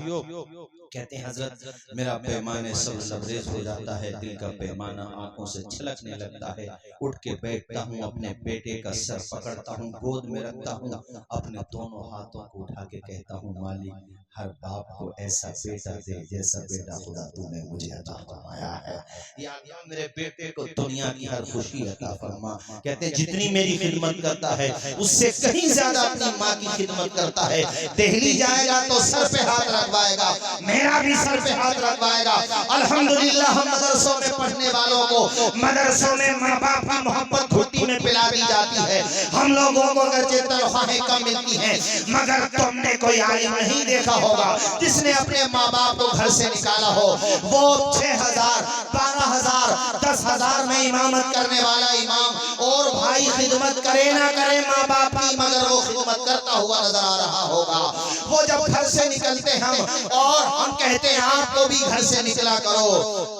कहते हैं हजरत मेरा पैमाने सब लबरेज हो जाता है, दिल का पैमाना आंखों से छलकने लगता है। उठ के बैठता हूँ, अपने बेटे का सर पकड़ता हूँ, गोद में रखता हूँ, अपने दोनों हाथों को उठा के कहता हूँ मालिक हर बाप को ऐसा बेटा दे जैसा बेटा खुदा तूने मुझे अता फरमाया है। या अल्लाह मेरे बेटे को दुनिया की हर खुशी अता फरमा। कहते हैं जितनी मेरी खिदमत करता है उससे कहीं ज्यादा अपनी माँ की खिदमत करता है। दिल्ली जाएगा तो सर पे हाथ रखवाएगा, मेरा भी सर पे हाथ रखवाएगा। अल्हम्दुलिल्लाह हम मदरसों में पढ़ने वालों को मदरसों में माँ बाप की मोहब्बत घुट्टी में पिला दी जाती है। हम लोगों को अगरचे तनख्वाहें कम मिलती हैं, मगर तुमने कोई आलिम नहीं देखा होगा जिसने अपने माँ बाप को घर से निकाला हो। वो 6,000 12,000 10,000 में इमामत करने वाला इमाम और भाई खिदमत करे ना करे माँ बाप की, मगर वो खिदमत करता हुआ नजर आ रहा होगा। वो जब घर से निकलते हम और हम कहते हैं आपको भी घर से निकला करो,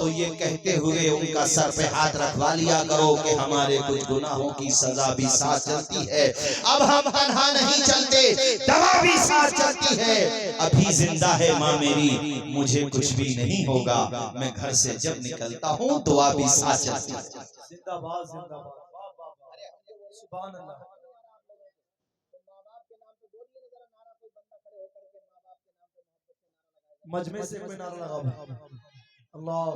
तो ये कहते हुए उनका सर पे हाथ रखवा लिया करो कि हमारे कुछ गुनाहों की सजा भी साथ चलती है। अब हम तन्हा नहीं चलते, दवा भी साथ चलती है। अभी जिंदा है माँ मेरी, मुझे कुछ भी नहीं होगा, मैं घर से जब निकलता हूँ दुआ भी साथ चलती है। जिंदाबाद जिंदाबाद, वाह वाह वाह, सुभान अल्लाह। मजमे से कोई नारा लगाओ, अल्लाह।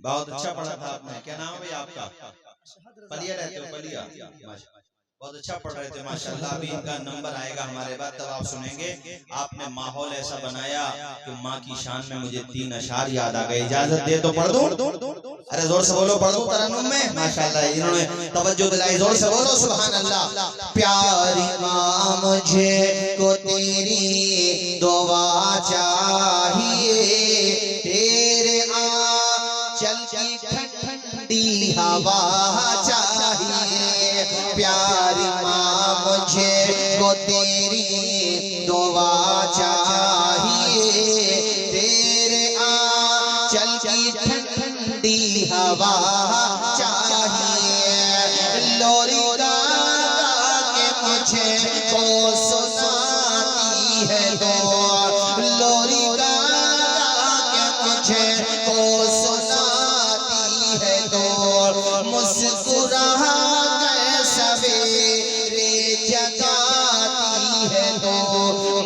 बहुत अच्छा पढ़ा था आपने। क्या नाम है भाई आपका? पलिया रहते हो? पलिया, बहुत अच्छा पढ़ रहे थे माशाल्लाह। अभी इनका नंबर आएगा हमारे बाद, तब आप सुनेंगे। आपने माहौल ऐसा बनाया कि माँ की शान में मुझे 3 अशार याद आ गए। इजाजत दे तो पढ़ दूं? अरे जोर से बोलो, पढ़ दूं तरन्नुम में? माशाल्लाह इन्होंने तवज्जो दिलाई, जोर से बोलो सुभान अल्लाह। प्यारी माँ मुझे को तेरी दुआ चाहिए, तेरे आंचल की ठंडी हवा चाहिए। प्यारी माँ मुझे को तेरी दुआ चाहिए, तेरे आंचल की ठंडी हवा चाहिए। लोरी गा के मुझे को सुनाती है तो, लोरी गा के मुझे को सुनाती है तो, मुस्कुरा के सवेरे जगाती है तो,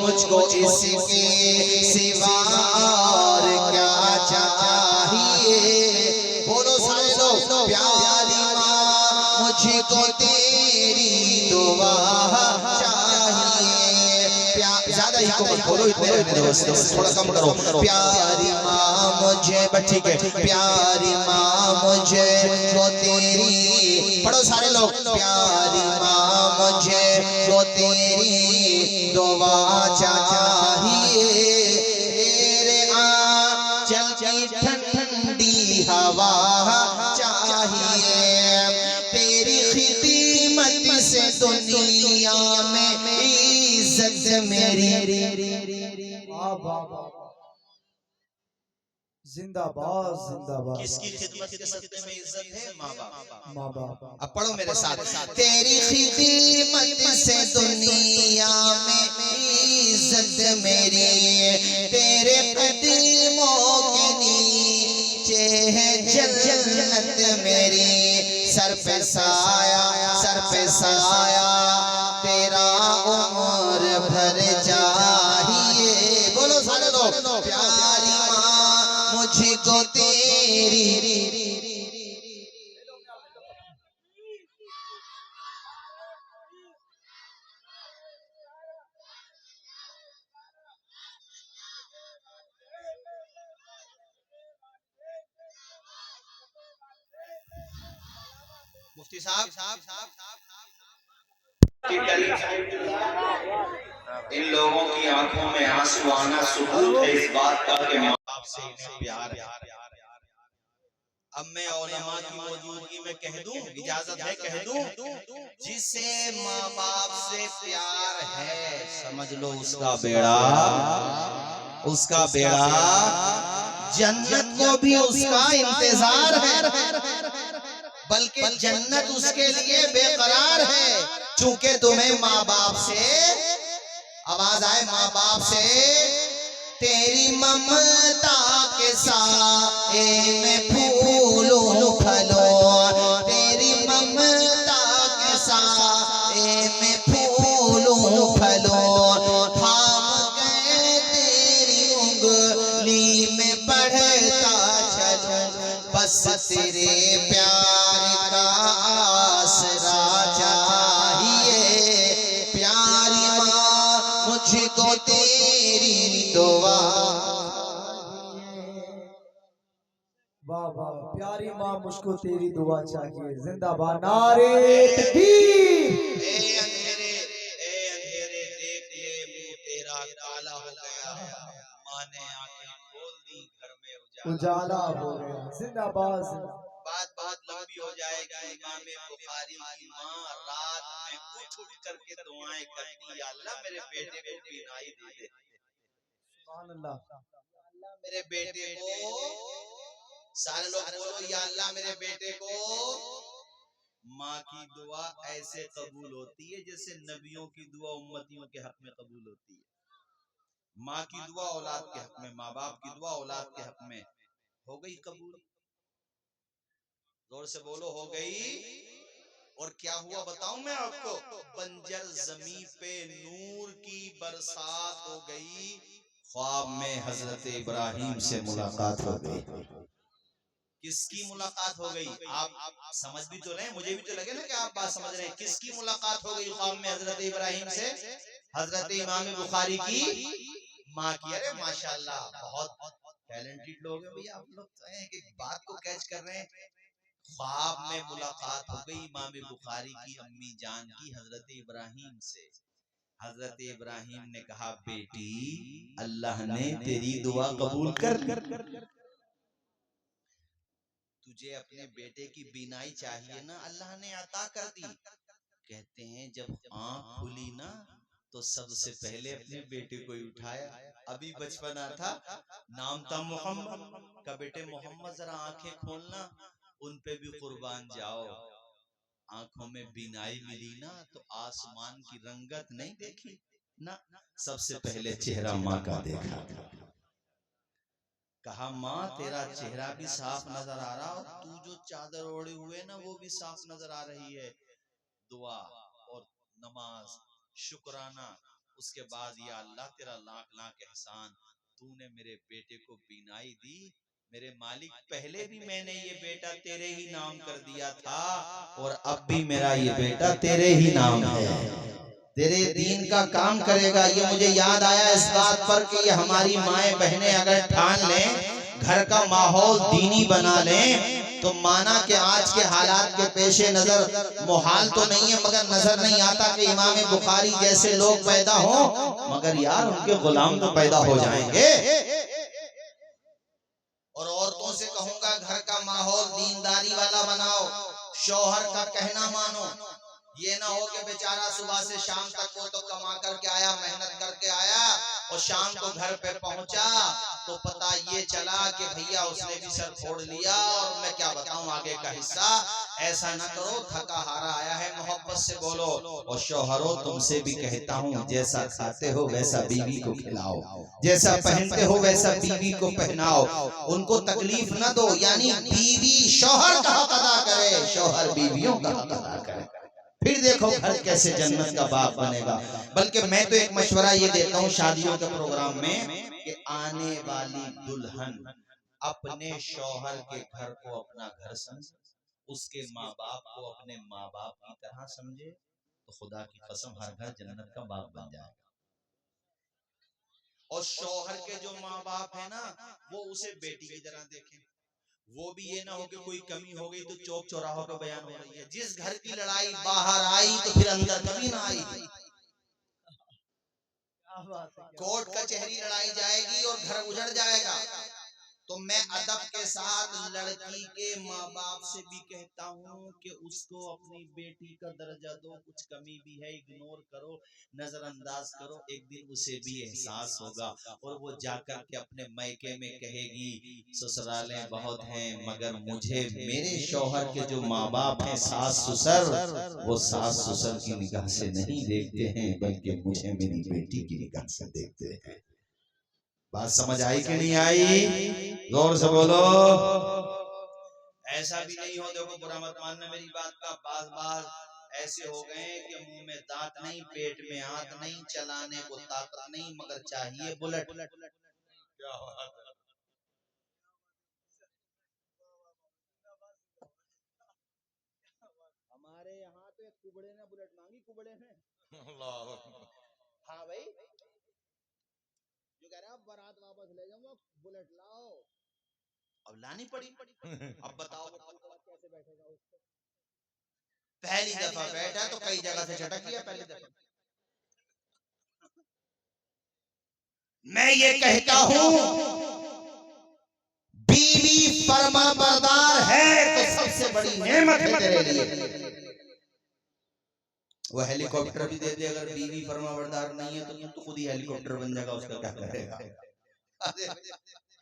मुझको इसके सिवा और क्या चाहिए। बोलो सारे लोग, प्यारी माँ मुझको तेरी दुआ चाहिए। ज्यादा ही को बोलो, इतने रहने दो, थोड़ा कम करो। प्यारी माँ मुझे, बच्ची के प्यारी माँ मुझे को तेरी, पढ़ो सारे लोग। प्यारी माँ मुझे को तेरी दुआ चाहिए, तेरे आंचल की ठंडी हवा चाहिए। तेरी खिदमत से दुनिया में इज्जत मेरी, जिंदाबाद जिंदाबाद। किसकी खिदमत के सदक़े में इज्जत है? माँ बाप। माँ बाप। अब पढ़ो मेरे साथ। तेरी खिदमत से दुनिया में इज्जत मेरी, तेरे कदमों के नीचे है जन्नत मेरी। सर पे साया तेरा उम्र भर चाहिए। बोलो सारे लोग। प्यारी माँ मुझको तेरी। मुफ्ती साहब इन लोगों की आंखों में आंसू आना सबूत है इस बात का कि माँ बाप से इन्हें प्यार है। अब मैं उलमा की मौजूदगी में कह दूं, इजाजत है कह दूं, जिसे माँ बाप से प्यार है समझ लो उसका बेड़ा जन्नत को भी उसका इंतजार है, बल्कि जन्नत उसके लिए बेकरार है। चूंकि तुम्हें माँ बाप से, आवाज आए, माँ बाप से तेरी ममता के साए में फूलों फलो, तेरी ममता के साए में फूलों फलो। थाम गए तेरी उंगली में बढ़ता चलो, बस तेरे प्यार का आसरा चाहिए। प्यारी माँ मुझको तेरी दुआ। वाह वाह। प्यारी माँ मुझको तेरी दुआ चाहिए। जिंदाबाद। नारे तकबीर। ए अंधेरे देख ले मुंह तेरा काला हो गया। माँ ने आंखें खोल दी, घर में उजाला हो गया। जिंदाबाद। बात बहुत लंबी हो जाएगी। इमाम बुखारी की माँ रात में उठ करके दुआएं करती, या अल्लाह मेरे बेटे को बीनाई दे दे, सुभान अल्लाह। मेरे बेटे को। सारे लोग बोलो, या अल्लाह मेरे बेटे को। माँ की दुआ ऐसे कबूल होती है जैसे नबियों की दुआ उम्मतियों के हक में कबूल होती है। माँ की दुआ औलाद के हक में, माँ बाप की दुआ औलाद के हक में हो गई कबूल। जोर से बोलो, हो गई। और क्या हुआ बताऊं मैं आपको? बंजर जमीन पे नूर की बरसात हो गई। ख्वाब में हजरत इब्राहिम से मुलाकात हो गई। किसकी मुलाकात हो गई? आप समझ भी तो रहे, मुझे भी तो लगे ना कि आप बात समझ रहे हैं। किसकी मुलाकात हो गई ख्वाब में हजरत इब्राहिम से? हजरत इमाम बुखारी की माँ की। अरे माशाल्लाह, बहुत टैलेंटेड लोग हैं भैया आप लोग, तो हैं कि बात को कैच कर रहे हैं। ख्वाब में मुलाकात हो गई इमाम बुखारी की अम्मी जान की हजरत इब्राहिम से। हजरत इब्राहिम ने कहा, बेटी अल्लाह ने तेरी दुआ कबूल कर ली। तुझे अपने बेटे की बीनाई चाहिए ना, अल्लाह ने अता कर दी। कहते हैं जब आंख खुली ना तो सबसे पहले अपने बेटे को ही उठाया। अभी बचपना था, नाम था मोहम्मद का। बेटे मोहम्मद जरा आंखें खोलना, उन पे भी कुर्बान जाओ। आंखों में बीनाई मिली ना तो आसमान की रंगत नहीं देखी ना, सबसे पहले चेहरा माँ का देखा। कहा, माँ तेरा चेहरा भी साफ नजर आ रहा, और तू जो चादर ओढ़े हुए ना वो भी साफ नजर आ रही है। दुआ और नमाज, शुक्राना। उसके बाद, या अल्लाह तेरा लाख लाख एहसान, तूने मेरे बेटे को बीनाई दी। मेरे मालिक, पहले भी मैंने ये बेटा तेरे ही नाम कर दिया था, और अब भी मेरा ये बेटा तेरे ही नाम है, तेरे दीन का काम करेगा। ये मुझे याद आया इस बात पर कि ये हमारी माएं बहनें अगर ठान लें, घर का माहौल दीनी बना लें, तो माना कि आज के हालात के पेशे नजर मुहाल तो नहीं है, मगर नजर नहीं आता कि इमाम बुखारी जैसे लोग पैदा हो, मगर यार उनके गुलाम तो पैदा हो जाएंगे। और औरतों से कहूंगा, घर का माहौल दीनदारी वाला बनाओ, शौहर का कहना मानो। ये ना हो कि बेचारा सुबह से शाम तक वो तो कमा करके आया, मेहनत करके आया, और शाम को घर पे पहुंचा तो पता ये चला कि भैया उसने भी सर फोड़ लिया। और मैं क्या बताऊं आगे का हिस्सा। ऐसा ना करो, थका हारा आया है, मोहब्बत से बोलो। और शौहरों तुमसे भी कहता हूँ, जैसा खाते हो वैसा बीवी को खिलाओ, जैसा पहनते हो वैसा बीवी को पहनाओ, उनको तकलीफ ना दो। यानी बीवी शौहर का हक अदा करे, शौहर बीवियों का हक अदा करे, फिर देखो घर कैसे जन्नत का बाग बनेगा। बल्कि मैं तो एक मशवरा ये देता हूँ शादियों के प्रोग्राम में कि आने वाली दुल्हन अपने शौहर के घर को अपना घर समझे, उसके माँ बाप को अपने माँ बाप की तरह समझे, तो खुदा की कसम हर घर जन्नत का बाग बन जाएगा। और शौहर के जो माँ बाप है ना, वो उसे बेटी की तरह देखें। वो भी ये ना हो कि कोई कमी हो गई तो चौक चौराहों पे बयान हो रही है। जिस घर की लड़ाई बाहर आई तो फिर अंदर कभी ना आई। क्या बात है, कोर्ट कचहरी लड़ाई जाएगी और घर उजड़ जाएगा। तो मैं अदब के साथ लड़की के माँ बाप से भी कहता हूँ कि उसको अपनी बेटी का दर्जा दो। कुछ कमी भी है इग्नोर करो, नजरअंदाज करो, एक दिन उसे भी एहसास होगा और वो जाकर के अपने मायके में कहेगी ससुराले बहुत हैं मगर मुझे मेरे शौहर के जो माँ बाप हैं सास ससुर, वो सास ससुर की निगाह से नहीं देखते हैं बल्कि मुझे मेरी बेटी की निगाह से देखते हैं। बात समझ आई कि नहीं आई? जोर से बोलो। ऐसा भी नहीं हो, देखो बुरा मत मानना मेरी बात का, बाज ऐसे हो गए कि मुंह में दांत नहीं, पेट में हाथ नहीं, चलाने को ताकत नहीं, मगर चाहिए बुलेट। क्या बात है। हमारे यहाँ तो एक कुबड़े ने बुलेट मांगी, कुबड़े ने। अल्लाह अकबर। हाँ भाई, जो कह रहा है बारात वापस ले जाऊंगा, बुलेट लाओ। अब लानी पड़ी। अब बताओ कैसे बैठेगा उस पे? पहली दफा बैठा तो कई जगह से झटक लिया। पहली दफा मैं ये कहता हूँ बीवी फर्मा बरदार है तो सबसे बड़ी नेमत है तेरे लिए। वो हेलीकॉप्टर भी दे दे, अगर बीवी फर्मा बरदार नहीं है तो खुद ही हेलीकॉप्टर बन जाएगा, उसका क्या करेगा?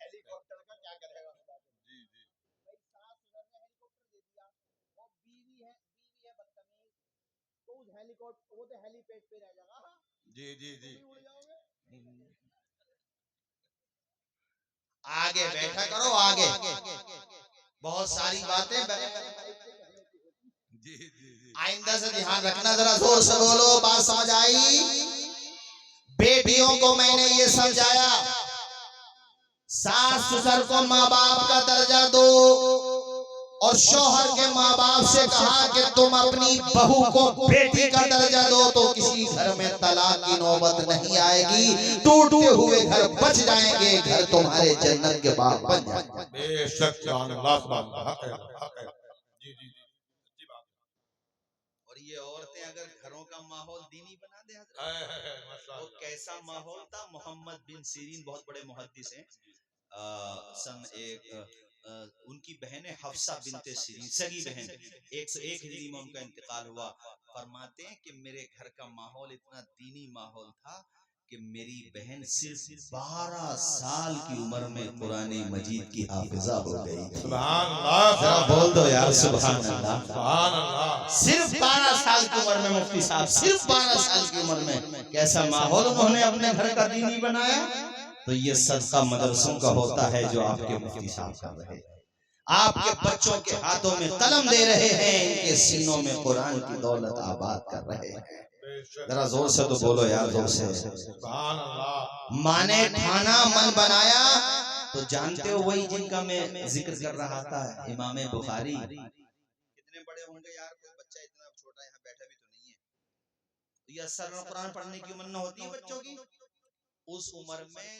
हेलीकॉप्टर का क्या करेगा? जी जी भाई सास ससुर ने हेलीकॉप्टर दे दिया, वो बीवी है बदतमीज, तो उस हेलीकॉप्टर वो तो हेलीपैड पे रह जाएगा। हाँ, जी जी जी। तुम भी उड़ जाओगे। आगे बैठा करो, आगे बहुत सारी बातें जी जी जी। आइंदा से ध्यान रखना, जरा जोर से बोलो। बात समझ आई? बेटियों को मैंने ये समझाया, सास ससुर को माँ बाप का दर्जा दो, और शौहर के माँ बाप से कहा कि तुम अपनी बहू को बेटी का दर्जा दो, तो किसी घर में तलाक की नौबत नहीं आएगी, टूटते हुए घर बच जाएंगे, घर तुम्हारे जन्नत के बाग बन जाएंगे। बेशक सुभान अल्लाह सुभान अल्लाह। हक है, हक है। जी जी जी, अच्छी बात और ये औरतें अगर घरों का माहौल दीनी बना दे हजरत, है। वो माशाअल्लाह। कैसा माहौल था। मोहम्मद बिन सीरीन बहुत बड़े मुहद्दिस हैं। सन उनकी बहन है हफ्सा बिनते सीरीन, सगी बहन, 101 हिजरी में उनका इंतकाल हुआ। फरमाते हैं कि मेरे घर का माहौल इतना दीनी माहौल था कि मेरी बहन सिर्फ 12 साल की उम्र में कुरान मजीद की हाफिजा हो गई थी। सुभान अल्लाह। जरा बोल दो यार सुभान अल्लाह। सुभान अल्लाह। सिर्फ 12 साल की उम्र में मुफ्ती साहब, सिर्फ 12 साल की उम्र में कैसा माहौल उन्होंने अपने घर का दीनी बनाया। तो ये सदका मदरसों का होता है जो आपके मुफ्ती साहब कर रहे हैं। आपके बच्चों के हाथों में कलम दे रहे हैं, इनके सीनों में कुरान की दौलत आबाद कर रहे हैं। जरा जोर से तो बोलो यार, जोर से। सुभान अल्लाह। माँ ने ठाना मन बनाया, तो जानते हो वही जिनका मैं जिक्र कर रहा था, इमाम बुखारी। कितने बड़े होंगे यार, कोई बच्चा इतना छोटा यहाँ बैठा भी तो नहीं है। ये असर कुरान पढ़ने की उम्र न होती है बच्चों की। उस उम्र में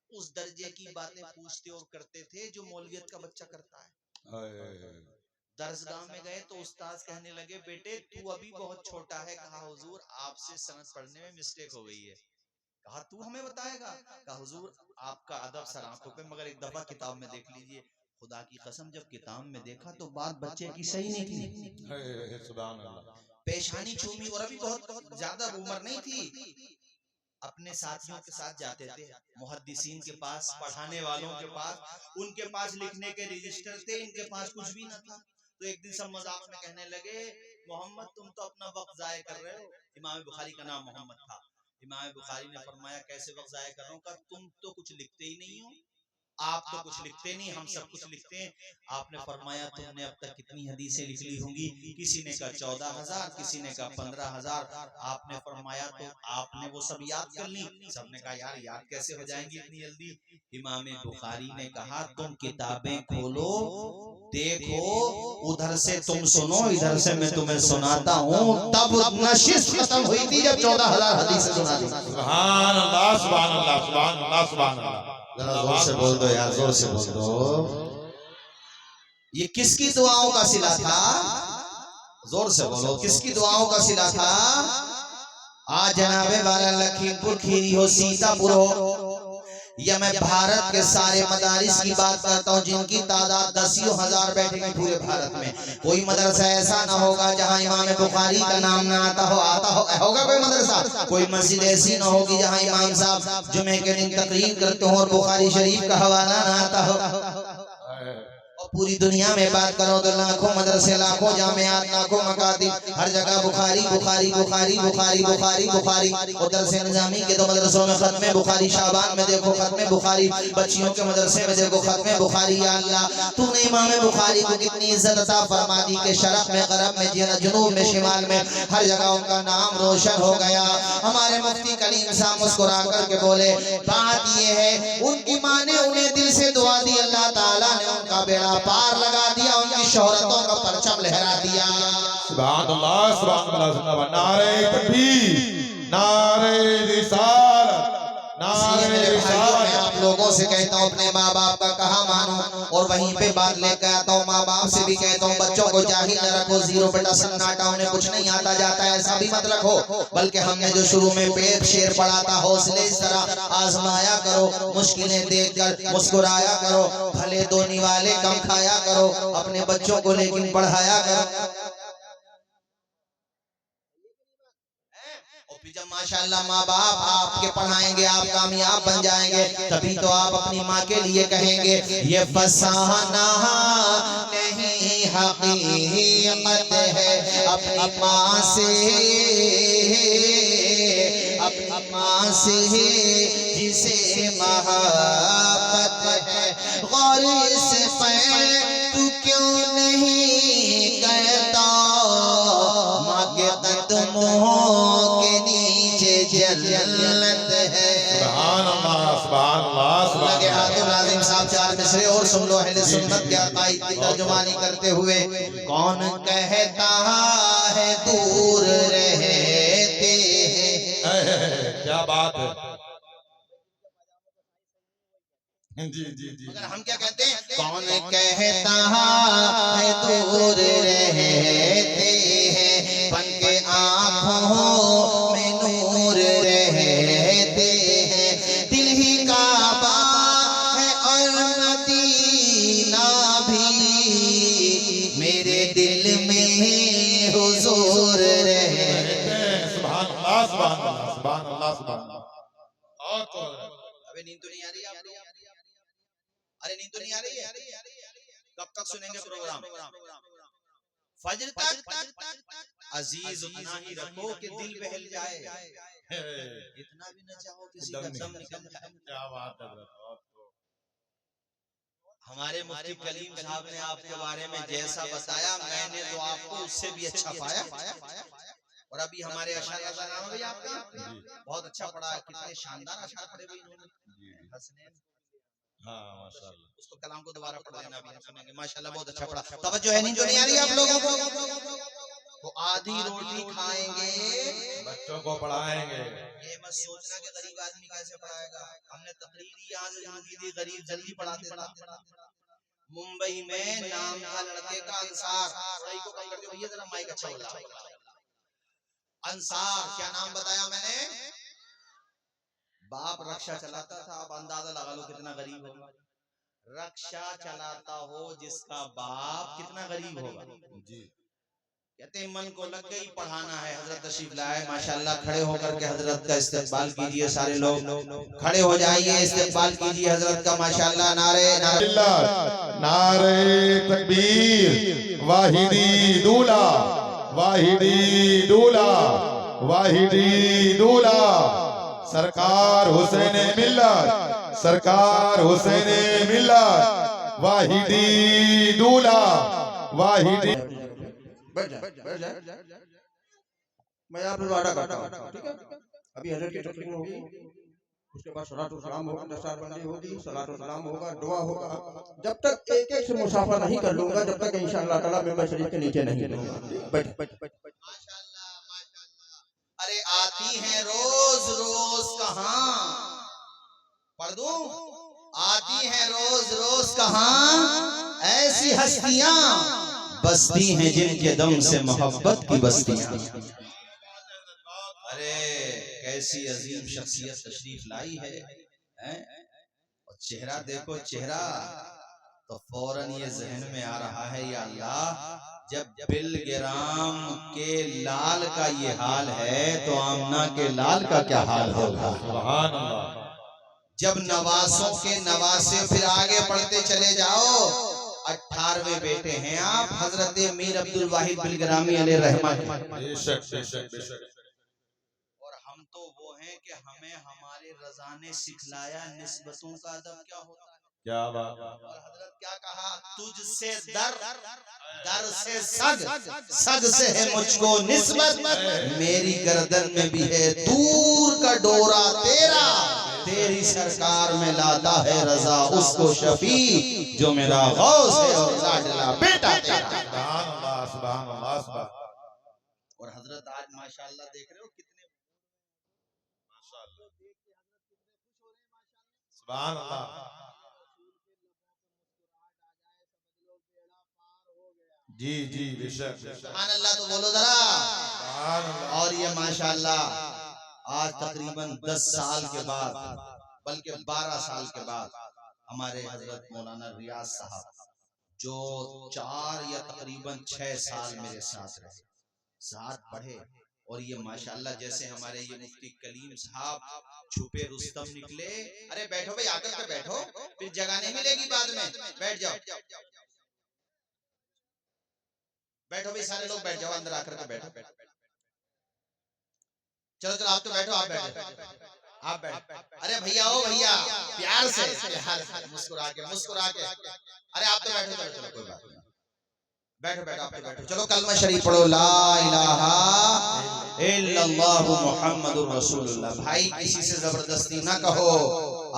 उस दर्जे की बातें पूछते और करते थे जो मौलवियत का बच्चा करता है। दरसगाह में गए तो उस्ताद कहने लगे, बेटे तू अभी बहुत छोटा है। कहा हुजूर आपसे सनद पढ़ने में मिस्टेक हो गई है। कहा तू हमें बताएगा? कहा हुजूर आपका अदब सर आंखों पे, मगर एक दफा किताब में देख लीजिए। खुदा की कसम जब किताब में देखा तो बात बच्चे की सही निकली। सुभान अल्लाह। पेशानी चूमी और अभी बहुत ज्यादा उम्र नहीं थी। अपने साथियों के साथ जाते थे मुहद्दिसीन के पास, पढ़ाने वालों के पास। उनके पास लिखने के रजिस्टर थे, इनके पास कुछ भी न था। तो एक दिन सब मजाक में कहने लगे, मोहम्मद तुम तो अपना वक्त जाया कर रहे हो। इमाम बुखारी का नाम मोहम्मद था। इमाम बुखारी ने फरमाया, कैसे वक्त जाया कर रहा हूं? तुम तो कुछ लिखते ही नहीं हो, आप तो कुछ लिखते नहीं, हम सब कुछ लिखते हैं। आपने फरमाया, तुमने अब तक कितनी हदीसें लिख ली होंगी? किसी ने कहा 14,000, किसी ने कहा 15,000। आपने फरमाया, तो आपने वो सब याद कर ली? सबने कहा, यार याद कैसे हो जाएंगी इतनी जल्दी? इमाम बुखारी ने कहा, तुम किताबें खोलो, देखो, उधर से तुम सुनो, इधर से मैं तुम्हें सुनाता हूँ। तब नशिस्त खत्म हुई थी जब 14,000 हदीसें सुना दी। सुभान अल्लाह, सुभान अल्लाह, सुभान अल्लाह, सुभान अल्लाह। जरा जोर से बोल दो यार, जोर से बोल दो। ये किसकी दुआओं का सिला था? जोर से बोलो, किसकी दुआओं का सिला था? आज जनाबे वाला लखीमपुर खीरी हो, सीतापुर हो, या मैं भारत के सारे मदारिस की बात करता हूँ जिनकी तादाद 10,000 बैठेंगे पूरे भारत में। कोई मदरसा ऐसा ना होगा जहाँ इमाम बुखारी का नाम ना आता हो। होगा कोई मदरसा? कोई मस्जिद ऐसी ना होगी जहाँ इमाम साहब जुमे के दिन तकरीर करते हो और बुखारी शरीफ का हवाला ना आता हो। पूरी दुनिया में बात करो तो लाखों मदरसे, लाखों जामियात, लाखों मकातिब, हर जगह बुखारी बुखारी बुखारी बुखारी बुखारी बुखारी। उधर से निजामी के तो मदरसों में खत्मे बुखारी, शाबान में देखो खत्मे बुखारी, बच्चियों के मदरसे में देखो खत्मे बुखारी। या अल्लाह, तूने इमाम बुखारी को कितनी इज्जत अता फरमा दी कि शरफ में, गरब में, जुनूब में, शिमाल में, हर जगह उनका नाम रोशन हो गया। हमारे मुफ्ती कलीम साहब मुस्कुरा करके बोले, बात ये है, उनकी माँ ने उन्हें दिल से दुआ दी, अल्लाह ताला ने उनका बेड़ा पार लगा दिया, उनकी शोहरतों का परचम लहरा दिया। सुभान अल्लाह, सुभान अल्लाह। नारे तकबीर, नारे रिसालत, नारे रिसालत। आप लोगों से कहता हूँ, अपने माँ बाप का कहा मानो, और वहीं पे बात लेकर आता हूँ। माँ बाप से भी कहता हूँ, बच्चों को जाहिल न रखो, जीरो बेटा सन्नाटा, उन्हें कुछ नहीं आता जाता है, ऐसा भी मत रखो। बल्कि हमने जो शुरू में पेट शेर पढ़ा था, हौसले इस तरह आजमाया करो, मुश्किलें देखकर मुस्कुराया करो, भले दो निवाले कम खाया करो, अपने बच्चों को लेकिन पढ़ाया करो। जब माशाल्लाह माँ बाप आपके पढ़ाएंगे, आप कामयाब बन जाएंगे, तभी तो आप अपनी माँ के लिए कहेंगे, ये फसाना नहीं हकीकत है, अपनी माँ से, अपनी माँ से जिसे मोहब्बत है। गौर से तू क्यों नहीं कहता, माँ के कदमों के नीचे जन्नत है। सुभान अल्लाह, सुभान अल्लाह, सुभान अल्लाह। हाथों नाज़िम साहब चार मिसरे और सुन लो, अहले सुन्नत के अकाईद की तर्जुमानी करते हुए। कौन कहता है दूर रहते हैं, क्या बात है। जी जी जी। मगर हम क्या कहते हैं? कौन कहता है दूर रहते हैं, बन के आँखों में नूर रहते हैं। दिल ही काबा है और मदीना भी, मेरे दिल में हुजूर रहते हैं। सुभान अल्लाह, सुभान अल्लाह, सुभान अल्लाह, सुभान अल्लाह। और कौन? अबे नींद तो नहीं आ रही आप लोग? अरे नींद तो नहीं आ रही है? कब तक सुनेंगे प्रोग्राम? फजर तक अजीज उतना ही रखो कि दिल बहल जाए, इतना भी न चाहो किसी का दम निकल जाए। क्या बात है। हमारे मुफ्ती कलीम साहब ने आपके बारे में जैसा बताया, मैंने तो आपको उससे भी अच्छा पाया। और अभी हमारे अशार का नाम है भैया आपका, बहुत अच्छा पढ़ा है, कितने शानदार अशार पढ़े भाई इन्होंने। हसनैन, हाँ माशाल्लाह। उसको कलाम को दोबारा पढ़ लेना, अभी सुनेंगे। माशाल्लाह बहुत अच्छा पढ़ा। तवज्जो है, नींद तो नहीं आ रही आप लोगों को? तो आधी रोटी खाएंगे, बच्चों को पढ़ाएंगे। ये मत सोचना कि गरीब आदमी कैसे पढ़ाएगा। हमने तकरीर ही यहाँ से शुरू की थी, गरीब जल्दी पढ़ाते थे। मुंबई में नाम था लड़के का अंसार, को कम कर दो भैया जरा, माइक अच्छा बोला। अंसार, क्या नाम बताया मैंने? बाप रक्षा चलाता था। अब अंदाजा लगा लो कितना गरीब होगा। रक्षा चलाता हो जिसका बाप, कितना गरीब होगा। जी। कहते हैं मन को लग गई, पढ़ाना है। हजरत तशरीफ लाए, माशाल्लाह। खड़े होकर के हजरत का इस्तकबाल कीजिए। सारे लोग खड़े हो जाइए, इस्तकबाल कीजिए हजरत का। माशाल्लाह। नारे नारे नारे तकबीर, वाहिदी दूल्हा, वाहिदी दूल्हा, वाहिदी दूल्हा, सरकार हुसैन मिल्लत, सरकार हुसैन मिल्लत, वाहिदी दूल्हा, वाहिदी। बैठ जाए। मैं आप लोग वादा करता हूँ, ठीक है? अभी हजरत की तकरीर होगी, उसके बाद सलातो सलाम होगा, दस्तारबंदी होगी, सलातो सलाम होगा, दुआ होगा। जब तक एक एक से मुसाफा नहीं कर लूंगा, जब तक इंशाअल्लाह ताला मैं शरीफ के नीचे नहीं लूंगा। बैठ। माशाल्लाह, माशाल्लाह। अरे आती हैं रोज रोज कहाँ, पढ़ दूं? आती हैं रोज रोज कहाँ ऐसी हस्तियां, बसती हैं जिनके दम से मोहब्बत की बस्तियां। अरे कैसी अजीम शख्सियत तशरीफ लाई है, हैं? और चेहरा देखो, चेहरा तो फौरन ये जहन में आ रहा है, या अल्लाह, जब बिलगिराम के लाल का ये हाल है तो आमना के लाल का क्या हाल होगा। सुभान अल्लाह। जब नवासों के नवासे, फिर आगे बढ़ते चले जाओ, 18वें बेटे हैं आप हजरत मीर अब्दुल वाहिद बिलगिरामी अलैहि रहमत। बेशक बेशक बेशक। और हम तो वो हैं कि हमें हमारे रजा ने सिखलाया निस्बतों का अदब क्या होता है। क्या बात। और हजरत क्या कहा, तुझसे दर, दर से सग, सग से है मुझको निस्बत, मेरी गर्दन में भी है दूर का डोरा तेरा, तेरी सरकार में लाता है रजा उसको शफी, जो मेरा गौस है और लाडला बेटा तेरा। सुभान अल्लाह, सुभान अल्लाह, सुभान। और हजरत आज माशाल्लाह देख रहे हो कितने, सुभान अल्लाह। जी जी बेशक बेशक। सुभान अल्लाह तो बोलो जरा। सुभान अल्लाह। और ये माशाल्लाह आज तकरीबन 10 साल के बाद, बल्कि 12 साल के बाद, हमारे हजरत मौलाना रियाज साहब, जो 4 या तकरीबन 6 साल मेरे साथ रहे, साथ पढ़े, और ये माशाल्लाह जैसे हमारे ये मुफ्ती कलीम साहब छुपे रुस्तम निकले। अरे बैठो भाई, आकर के बैठो, फिर जगह नहीं मिलेगी बाद में, बैठ जाओ, बैठो भाई, सारे लोग बैठ जाओ, अंदर आकर के बैठो। चलो चलो, आप तो बैठो, आप बैठो, आप बैठ। अरे भैया, ओ भैया, प्यार से, मुस्कुरा के, मुस्कुरा के। अरे आप तो बैठो, चलो चलो, कोई बात नहीं, बैठो बैठो, आप तो बैठो। चलो कलमा शरीफ पढ़ो, ला इलाहा इल्लल्लाहु मुहम्मदुर रसूलुल्लाह। भाई किसी से जबरदस्ती ना कहो,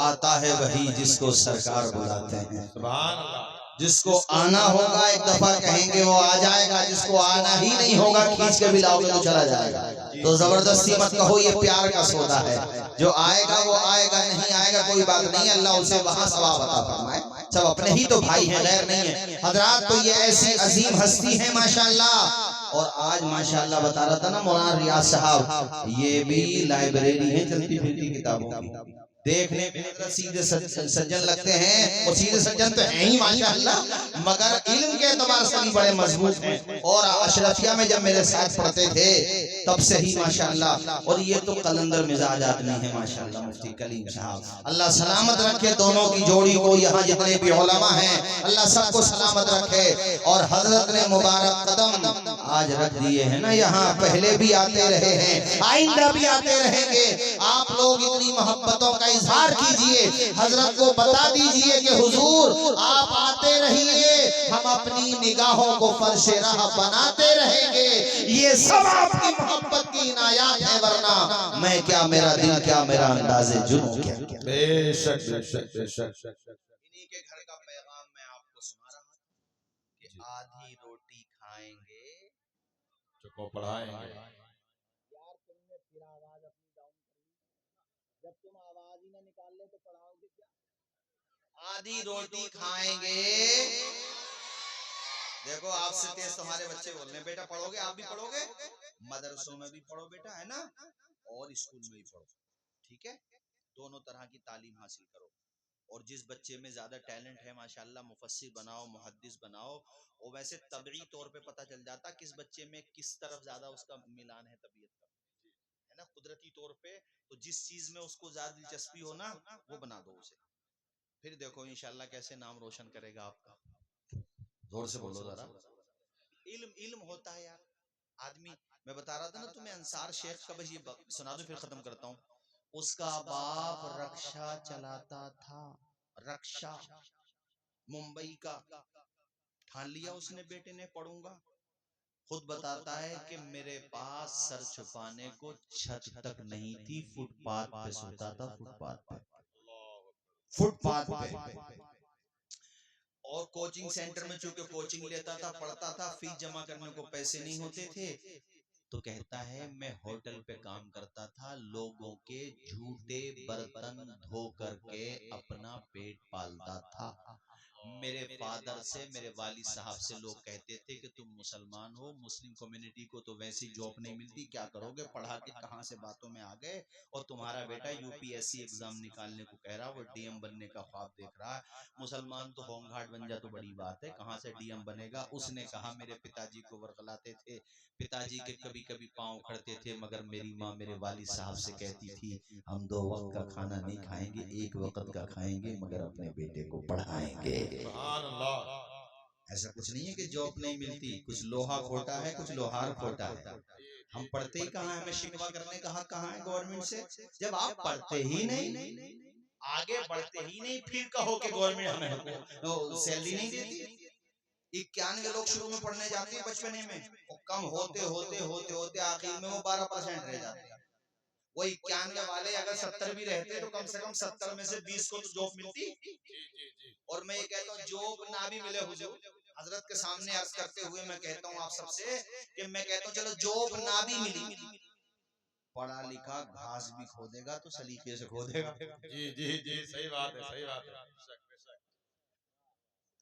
आता है वही जिसको सरकार बुलाते हैं। सुभान अल्लाह। जिसको आना होगा एक दफा कहेंगे वो आ जाएगा, जिसको आना ही नहीं होगा खींच के भी लाओगे तो चला जाएगा। तो जबरदस्ती मत कहो, ये प्यार का सौदा है। जो आएगा वो आएगा, नहीं आएगा कोई बात नहीं, अल्लाह उसे वहां सवाब अता फरमाए। सब अपने ही तो भाई हैं, गैर नहीं है। हजरात तो ये ऐसी अजीम हस्ती है माशाल्लाह। और आज माशाल्लाह बता रहा था ना मौलाना रियाज साहब, ये भी लाइब्रेरी है चलती फिरती किताबों की। देखने में सीधे सज्जन लगते हैं, और सीधे सज्जन तो हैं ही माशाअल्लाह, मगर इल्म के एतबार से भी बड़े मजबूत हैं। और अशरफिया में जब मेरे साथ पढ़ते थे तब से ही माशाअल्लाह। और ये तो कलंदर मिजाज आदमी है माशाअल्लाह, मुफ्ती कलीम साहब। अल्लाह सलामत रखे दोनों की जोड़ी को, यहाँ जितने भी उलमा हैं अल्लाह सबको सलामत रखे। और हजरत ने मुबारक कदम आज रख दिए हैं ना यहाँ, पहले भी आते रहे हैं, आइंदा भी आते रहेंगे। आप लोग इतनी मोहब्बतों का इजहार कीजिए, हजरत को बता दीजिए कि हुजूर आप आते रहिए, हम अपनी निगाहों को फर्शे राह बनाते रहेंगे। ये सब आपकी मोहब्बत की इनायात है, वरना मैं क्या, मेरा दिल क्या, मेरा अंदाज़े जुनून क्या। बेशक बेशक बेशक। इन्हीं के घर का पैगाम मैं आपको सुना रहा था कि आधी रोटी खाएंगे को पढ़ाएंगे। यार तुमने फिर आवाज अपनी डाउन करी, जब तुम आवाज ही ना निकाल ले तो पढ़ाओगे क्या? आधी रोटी खाएंगे। देखो आपसे तेज तुम्हारे बच्चे बोल रहे हैं, बेटा पढ़ोगे, आप भी पढ़ोगे, मदरसों में भी पढ़ो बेटा, है ना, और स्कूल में भी पढ़ो, ठीक है, दोनों तरह की तालीम हासिल करो। और जिस बच्चे में ज्यादा टैलेंट है माशाल्लाह मुफस्सिर बनाओ, मुहद्दिस बनाओ। और वैसे तबई तौर पे पता चल जाता किस बच्चे में किस तरफ ज्यादा उसका मिलान है तबीयत का, है ना, कुदरती तौर पे। तो जिस चीज में उसको ज्यादा दिलचस्पी हो ना वो बना दो उसे, फिर देखो इंशाल्लाह कैसे नाम रोशन करेगा आपका। जोर से बोलो जरा। इल्म इल्म होता है यार आदमी। मैं बता रहा था ना तुम्हें अंसार शेख का, बस ये सुना दो फिर खत्म करता हूँ। उसका बाप रक्षा चलाता था, रक्षा, मुंबई का। ठान लिया उसने बेटे ने पढ़ूंगा। खुद बताता है कि मेरे पास सर छुपाने को छत तक नहीं थी, फुटपाथ पे सोता था, फुटपाथ पे, फुटपाथ पे। और कोचिंग सेंटर में चूंकि कोचिंग लेता था, पढ़ता था, फीस जमा करने को पैसे नहीं होते थे, तो कहता है मैं होटल पे काम करता था, लोगों के झूठे बर्तन धो करके अपना पेट पालता था। मेरे फादर से, मेरे वालिद साहब से लोग कहते थे कि तुम मुसलमान हो, मुस्लिम कम्युनिटी को तो वैसी जॉब नहीं मिलती, क्या करोगे, पढ़ा के कहां से बातों में आ गए, और तुम्हारा बेटा यूपीएससी एग्जाम निकालने को कह रहा, वो डीएम बनने का ख्वाब देख रहा है। मुसलमान तो होमगार्ड बन जा तो बड़ी बात है, कहां से डीएम बनेगा। उसने कहा मेरे पिताजी को वर्गलाते थे, पिताजी के कभी कभी पांव उखड़ते थे, मगर मेरी माँ मेरे वालिद साहब से कहती थी हम 2 वक्त का खाना नहीं खाएंगे, 1 वक्त का खाएंगे, मगर अपने बेटे को पढ़ाएंगे। सुभान अल्लाह। ऐसा कुछ नहीं है कि जॉब नहीं मिलती, कुछ लोहा खोटा है, कुछ लोहार खोटा है। हम पढ़ते ही कहाँ, हमें शिकवा करने का हक कहाँ है गवर्नमेंट से? जब आप पढ़ते ही नहीं, आगे बढ़ते ही नहीं, फिर कहो कि गवर्नमेंट हमें सैलरी नहीं देती। 91 लोग शुरू में पढ़ने जाते हैं बचपने में, और कम होते होते होते होते आखिर में वो 12% रह जाते हैं। वो 91 वाले अगर 70 भी रहते तो कम से कम 70 में से 20 को तो जॉब मिलती। और मैं ये कहता हूँ जॉब ना भी मिले हुजूर, हजरत के सामने अर्ज करते हुए मैं कहता हूँ आप सबसे कि मैं कहता हूँ चलो जॉब ना भी मिली, पढ़ा लिखा घास भी खोदेगा तो सलीके से खोदेगा। जी जी जी, सही बात है, सही बात है।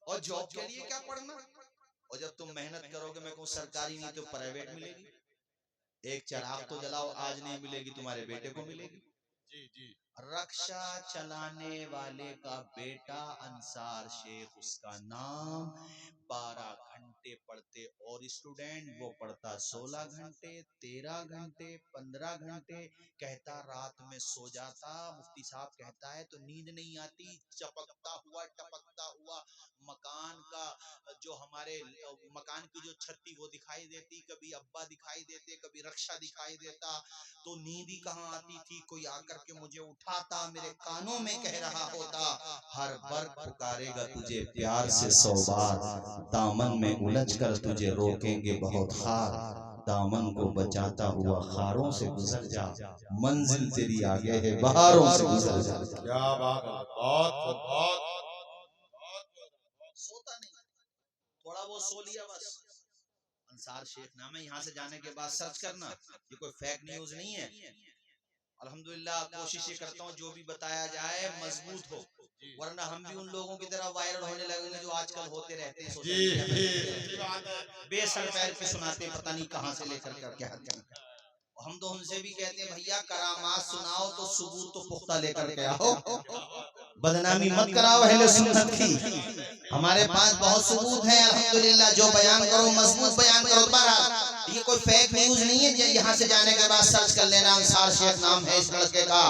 और जॉब के लिए क्या पढ़ना? और जब तुम मेहनत करोगे, मैं कहूँ सरकारी नहीं तो प्राइवेट मिलेगी। एक चिराग तो जलाओ, आज नहीं मिलेगी तुम्हारे बेटे को मिलेगी। जी जी। रक्षा चलाने वाले का बेटा अंसार शेख उसका नाम, 12 घंटे पढ़ते और स्टूडेंट, वो पढ़ता 16 घंटे, 13 घंटे, 15 घंटे। कहता रात में सो जाता, मुफ्ती साहब कहता है तो नींद नहीं आती, चपकता हुआ टपकता हुआ मकान का, जो हमारे मकान की जो छत थी वो दिखाई देती, कभी अब्बा दिखाई देते, कभी रक्षा दिखाई देता, तो नींद ही कहाँ आती थी। कोई आकर के मुझे उठाता, मेरे कानों में कह रहा होता हर वर्ग पुकारेगा तुझे प्यार से 100 बार, दामन में उलझ कर तुझे रोकेंगे बहुत खार, दामन को बचाता हुआ खारों से गुजर जा, मंजिल तेरी आगे है बहारों से गुजर जा। क्या बात है, बहुत बहुत। सोता नहीं, थोड़ा वो सो लिया बस। अंसार शेख नाम है, यहाँ से जाने के बाद सर्च करना, ये कोई फेक न्यूज नहीं है। अल्हम्दुलिल्लाह कोशिश ये करता हूँ जो भी बताया जाए मजबूत हो, वरना हम भी उन लोगों की तरह वायरल होने लगेंगे जो आजकल होते रहते हैं सोशल मीडिया पे, बेसर पैर पे सुनाते पता नहीं कहाँ से लेकर कर क्या। हम तो उनसे भी कहते हैं भैया करामात सुनाओ तो सबूत तो पुख्ता लेकर के आओ, बदनामी मत कराओ अहले सुन्नत की। हमारे पास बहुत सबूत है अल्हम्दुलिल्लाह, जो बयान करो मजबूत बयान करो। तुम्हारा ये कोई फेक न्यूज नहीं है, यहाँ से जाने के बाद सर्च कर लेना अंसार शेख नाम है इस लड़के का।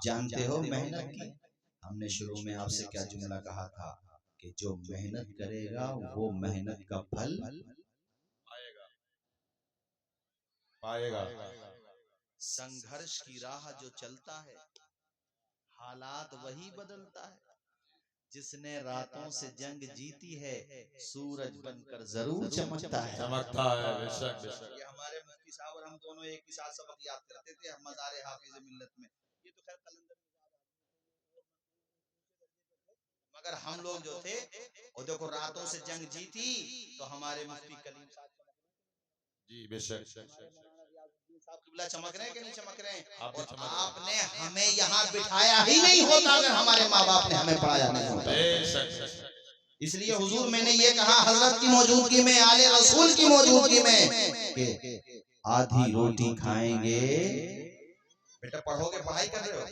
जानते हो मेहनत की, हमने शुरू में आपसे क्या जुमला कहा था कि जो मेहनत करेगा वो मेहनत का फल पाएगा। संघर्ष की राह जो चलता है हालात वही बदलता है, जिसने रातों से जंग जीती है सूरज बनकर जरूर चमकता है। चमकता है, बेशक बेशक। ये हमारे मुफ्ती साहब और हम दोनों एक ही साथ सबक याद करते थे मज़ारे हाफिज मिल्लत में। ये तो खैर कलंदर, मगर हम लोग जो थे और देखो रातों से जंग जीती तो हमारे मुफ्ती कलीम साहब जी बेशक। चमक रहे हैं कि नहीं चमक रहे हैं? आप भी और चमक रहे हैं। आपने हमें यहाँ बिठाया ही नहीं होता अगर हमारे माँ बाप ने हमें पढ़ाया नहीं होता। बेशक। इसलिए हुजूर मैंने ये कहा हजरत की मौजूदगी में, आले रसूल की मौजूदगी में कि आधी रोटी खाएंगे। बेटा पढ़ोगे, पढ़ाई कर रहे हो,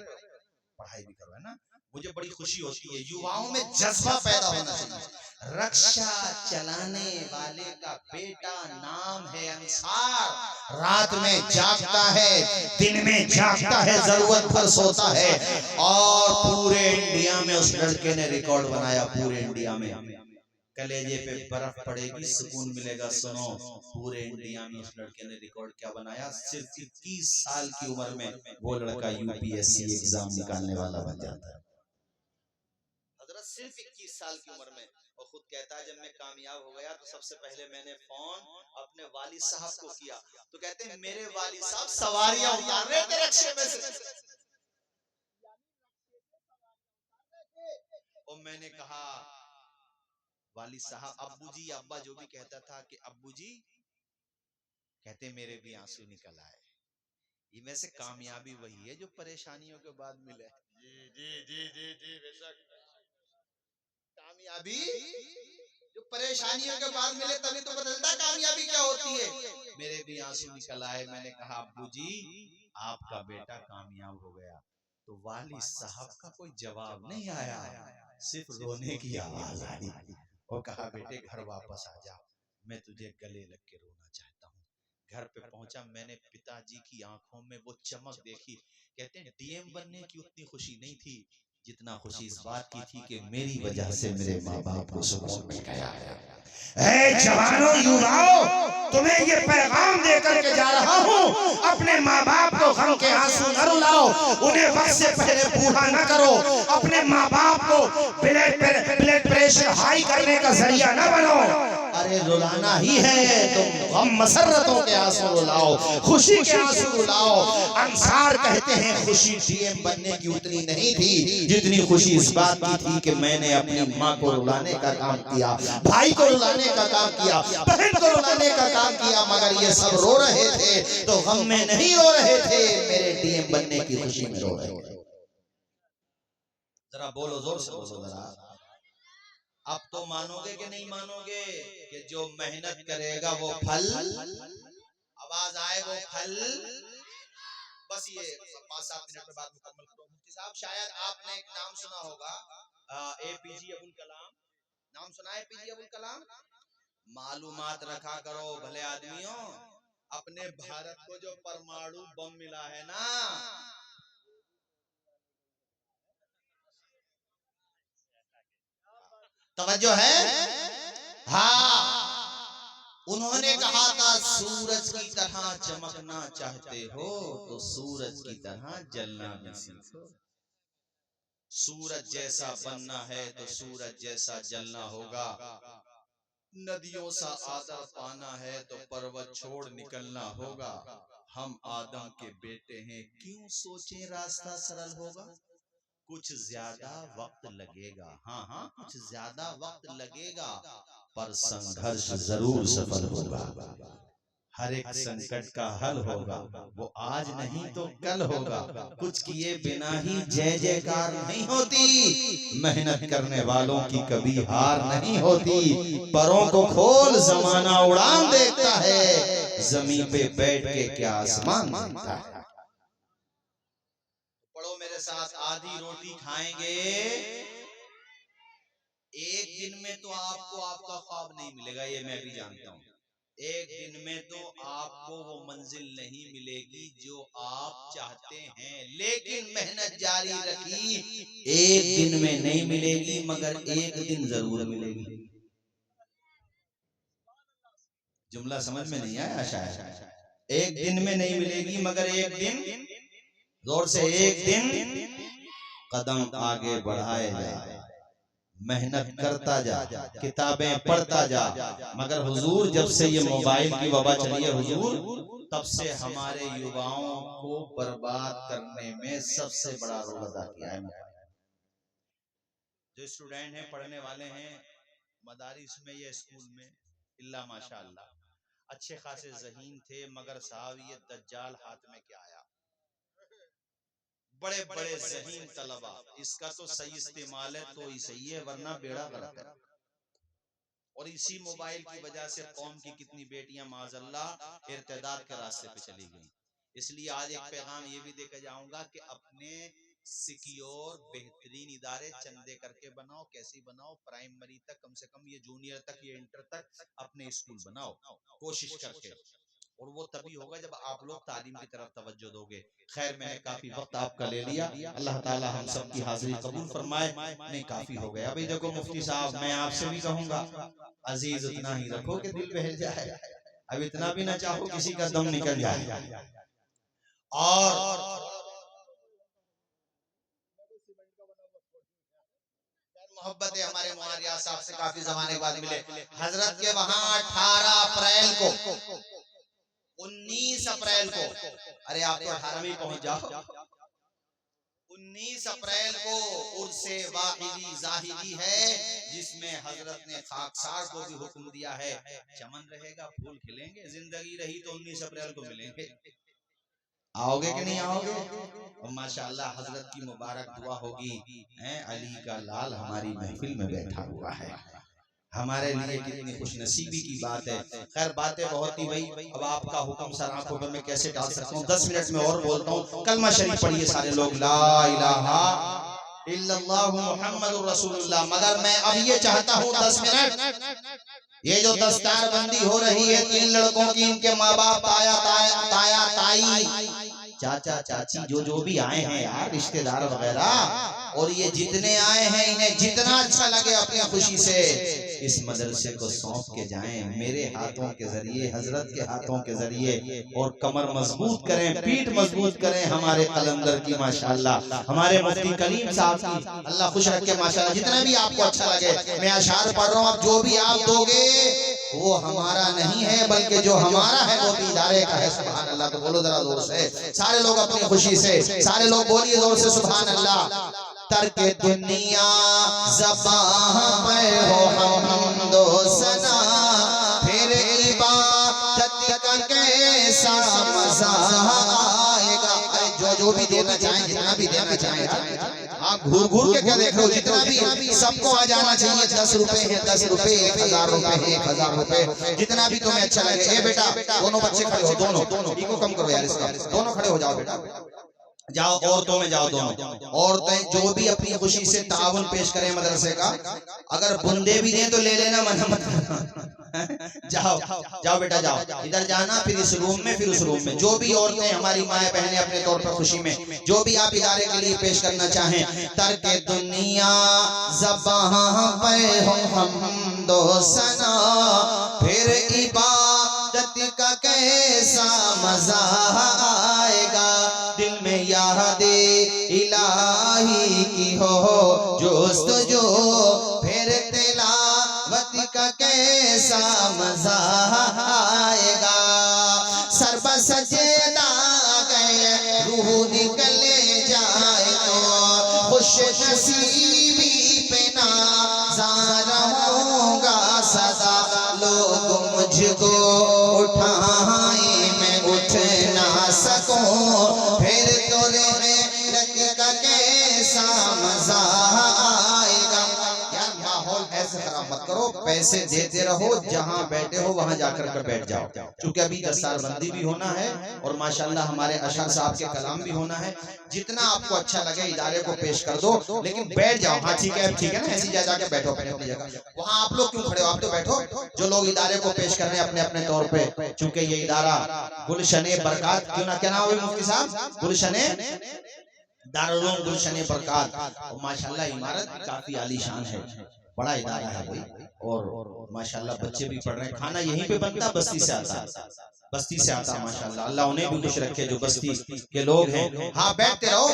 पढ़ाई भी करो, है ना। मुझे बड़ी खुशी होती है, युवाओं में जज्बा पैदा होना चाहिए। रक्षा चलाने वाले का बेटा नाम है अंसार, रात में जागता है, दिन में जागता है, जरूरत पर सोता है, और पूरे इंडिया में उस लड़के ने रिकॉर्ड बनाया। पूरे इंडिया में कलेजे पे बर्फ पड़ेगी, सुकून मिलेगा। सुनो, पूरे इंडिया में उस लड़के ने रिकॉर्ड क्या बनाया, सिर्फ 21 साल की उम्र में वो लड़का यूपीएससी एग्जाम निकालने वाला बन जाता है। हजरत सिर्फ 21 साल की उम्र में। और खुद कहता है, जब मैं कामयाब हो गया तो सबसे पहले मैंने फोन अपने वालिद साहब को किया। तो कहते हैं मेरे वालिद साहब सवारियां उतार रहे थे रिक्शे में से, और मैंने कहा वालिद साहब, अब्बू जी, अब्बा जो भी कहता था कि अब्बू जी, कहते मेरे भी आंसू निकल आए। ये में से कामयाबी वही है जो परेशानियों के बाद मिले। जी जी जी जी जी बेशक। कामयाबी जो परेशानियों के बाद मिले, तभी तो बदलता कामयाबी क्या होती है। मेरे भी आंसू निकल आए। मैंने कहा अब्बू जी, आपका बेटा कामयाब हो गया। तो वालिद साहब का कोई जवाब नहीं आया, सिर्फ रोने की आवाज आई। और कहा बेटे घर वापस आ जा, मैं तुझे गले लग के रोना चाहता हूँ। घर पे पहुंचा, मैंने पिताजी की आंखों में वो चमक देखी। कहते हैं डीएम बनने की उतनी खुशी नहीं थी जितना खुशी इस बात की थी कि मेरी वजह से मेरे माँ बाप को सुकून मिल गया। ऐ जवानों, युवाओं, तुम्हें ये पैगाम देकर के जा रहा हूँ, अपने माँ बाप को गम के आंसू न रुलाओ, उन्हें वक्त से पहले बूढ़ा न करो, अपने माँ बाप को ब्लड प्रेशर हाई करने का जरिया न बनो। अरे रुलाना ही है तो गम मसरतों के आंसू रुलाओ, खुशी के आंसू रुलाओ। अंसार कहते हैं खुशी डीएम बनने की उतनी नहीं थी जितनी खुशी इस बात की थी कि मैंने अपनी माँ को रुलाने का काम किया, भाई को रुलाने का काम किया, बहन को रुलाने का काम किया, मगर ये सब रो रहे थे तो गम में नहीं रो रहे थे, मेरे डीएम बनने की खुशी में रो रहे थे। जरा बोलो, जोर से बोलो जरा। अब तो मानोगे कि नहीं मानोगे कि जो मेहनत करेगा वो फल, आवाज आए वो फल। बस ये 5-7 मिनट में बात मुकम्मल करो। मुफ्ती साहब, शायद आपने एक नाम सुना होगा, एपीजे अब्दुल कलाम। नाम सुना है एपीजे अब्दुल कलाम? मालूमात रखा करो भले आदमियों। अपने भारत को जो परमाणु बम मिला है ना, तवज्जो है? हाँ, उन्होंने कहा था सूरज की तरह चमकना चाहते हो तो सूरज की तरह जलना भी सीखो। सूरज जैसा बनना है तो सूरज जैसा जलना होगा। नदियों सा आदर पाना है तो पर्वत छोड़ निकलना होगा। हम आदम के बेटे हैं, क्यों सोचें रास्ता सरल होगा। कुछ ज्यादा वक्त लगेगा, हाँ हाँ कुछ ज्यादा वक्त लगेगा, पर संघर्ष जरूर सफल होगा। हर एक संकट का हल होगा, वो आज नहीं तो कल होगा। कुछ किए बिना ही जय जयकार नहीं होती, मेहनत करने वालों की कभी हार नहीं होती। परों को खोल, जमाना उड़ान देखता है, जमीन पे बैठ के क्या आसमान देखता है। पढ़ो मेरे साथ, आधी रोटी खाएंगे, एक दिन में तो आपको आपका ख्वाब नहीं मिलेगा, ये मैं भी जानता हूँ। एक दिन में तो आपको वो मंजिल नहीं मिलेगी जो आप चाहते हैं, लेकिन मेहनत जारी रखी, एक दिन में नहीं मिलेगी मगर एक दिन जरूर मिलेगी। जुमला समझ में नहीं आया शायद? एक दिन में नहीं मिलेगी मगर एक दिन, जोर से, एक दिन कदम आगे बढ़ाए जा, मेहनत करता जा, किताबें पढ़ता जा। मगर हुजूर जब से ये मोबाइल की वबा चली है हुजूर, तब से हमारे युवाओं को बर्बाद करने में सबसे बड़ा रोल अदा किया है। जो स्टूडेंट हैं, पढ़ने वाले हैं मदारिस में या स्कूल में, इल्ला माशाअल्लाह अच्छे खासे ज़हीन थे, मगर साहब ये दज्जाल हाथ में क्या आया। बड़े बड़े ज़हीन तलबा, इसका तो सही इस्तेमाल है तो ही सही है, वरना बेड़ा गलत है। और इसी मोबाइल की वजह से कौम की कितनी बेटियां माज़अल्लाह इर्तिदाद के रास्ते पे चली गई। इसलिए आज एक पैगाम ये भी देकर जाऊंगा कि अपने सिक्योर बेहतरीन इदारे चंदे करके बनाओ, कैसे बनाओ, प्राइमरी तक कम से कम ये जूनियर तक ये इंटर तक अपने स्कूल बनाओ कोशिश करके, और वो तभी होगा जब आप लोग तालीम की तरफ तवज्जो दोगे। खैर मैंने काफी वक्त आपका ले लिया, अल्लाह ताला हम सब की हाजिरी कबूल फरमाए। नहीं काफी हो गया। अभी देखो मुफ्ती साहब, मैं आपसे भी कहूंगा अजीज उतना ही रखो कि दिल बहल जाए, अब इतना भी ना चाहो किसी का दम निकल जाए। और मोहब्बत है हमारे मुआरिया साहब से काफी जमाने बाद मिले। हजरत के वहां 18 अप्रैल को 19 अप्रैल को, अरे आप तो 18 में पहुंच जाओ, 19 अप्रैल को उर्से वाहिदी जाहिदी है, जिसमें हजरत ने खाकसार को भी हुक्म दिया है चमन रहेगा फूल खिलेंगे, जिंदगी रही तो 19 अप्रैल को मिलेंगे। आओगे कि नहीं आओगे? और माशाअल्लाह हजरत की मुबारक दुआ होगी, अली का लाल हमारी महफिल में बैठा हुआ है, हमारे लिए कितनी खुशनसीबी की बात है। खैर बातें बहुत ही भाई, अब आपका हुक्म सर आंखों में मैं कैसे डाल सकता हूँ, 10 मिनट में और बोलता हूँ। कलमा शरीफ पढ़िए सारे लोग, ला इलाहा इल्लल्लाह मुहम्मदुर रसूलुल्लाह। मगर मैं अब ये चाहता हूँ 10 मिनट, ये जो दस्तार बंदी हो रही है 3 लड़कों की, इनके माँ बाप, ताया ताई, चाचा चाची, जो भी आए हैं यार, रिश्तेदार वगैरह, और ये जितने आए हैं इन्हें जितना अच्छा लगे अपनी खुशी से इस मदरसे को सौंप के जाएं मेरे हाथों के जरिए, हजरत के हाथों के जरिए, और कमर मजबूत करें, पीठ मजबूत करें हमारे कलंदर की माशाअल्लाह, हमारे मुफ्ती कलीम साहब की अल्लाह खुश रखे माशाअल्लाह। जितना भी आपको अच्छा लगे, मैं अशार पढ़ रहा हूँ, अब जो भी आप दोगे वो हमारा नहीं है, बल्कि जो हमारा है वो भी इदारे का है। सुभान अल्लाह। तो बोलो जरा जोर से सारे लोग अपनी खुशी से, सारे लोग बोलिए जोर से सुभान अल्लाह। तरके दुनिया ज़बां पे हो हमदो सना, फिर इबादत का कैसा मज़ा आएगा। जो भी देना चाहें, जितना भी देना चाहें, आप घूर घूर के क्या देख रहे हो, जितना भी सबको आ जाना चाहिए। 10 रुपए है, 10 रुपए, 1000 रुपए है, 1000 रुपए, जितना भी तुम्हें अच्छा लगे। ए बेटा दोनों बच्चे खड़े हो, दोनों इको कम करो यार इसका, दोनों खड़े हो जाओ बेटा, जाओ औरतों में जाओ, दोनों औरतें जो भी अपनी खुशी से ताउन पेश करें मदरसे का, अगर बुंदे भी दें तो ले लेना, मना मत करना। जाओ जाओ बेटा जाओ, इधर जाना, फिर इस रूम में, फिर उस रूम में। जो भी औरतें हमारी माएँ बहनें अपने तौर पर खुशी में जो भी आप इदारे के लिए पेश करना चाहें, तरके दुनिया ज़बां पे हो हमदो सना, फिर इबादत का कैसा मजा आएगा। दिल में यादे इलाही की हो जोस्तजो, फिर तिलावत का कैसा मजा आएगा। सर पर सजदा गए रूह निकल जाए तो खुश नसीबी पे नाज़ार होगा सदा। लोग मुझको उठाए मैं उठ ना सकूं, फिर तो रहमत का कैसा मजा आएगा। यार माहौल ऐसे खराब मत करो, पैसे देते रहो, जहां बैठे हो वहां जाकर के बैठ जाओ, क्योंकि अभी दस्तारबंदी भी होना है और माशाल्लाह हमारे अशर साहब के कलाम भी होना है। जितना आपको अच्छा लगे इदारे को पेश कर दो, लेकिन बैठ जाओ। हाँ ठीक है ना, ऐसी जगह के बैठो अपनी जगह। वहाँ आप लोग क्यों खड़े हो, आप तो बैठो। जो लोग इदारे को पेश कर रहे हैं अपने अपने तौर पे, चूंकि ये इदारा गुलशने बरकात, क्यों ना, क्या नाम है मुफ्ती साहब, गुलशने दारुल उलूम गुलशने बरकात, और माशाल्लाह इमारत भी काफी आलीशान है, बड़ा इदारा है भाई, और माशाल्लाह बच्चे भी पढ़ रहे हैं। खाना यहीं पे बनता, बस्ती से आता, बस्ती से आता माशाल्लाह। अल्लाह उन्हें भी खुश रखे जो बस्ती के लोग हैं। हाँ बैठते रहो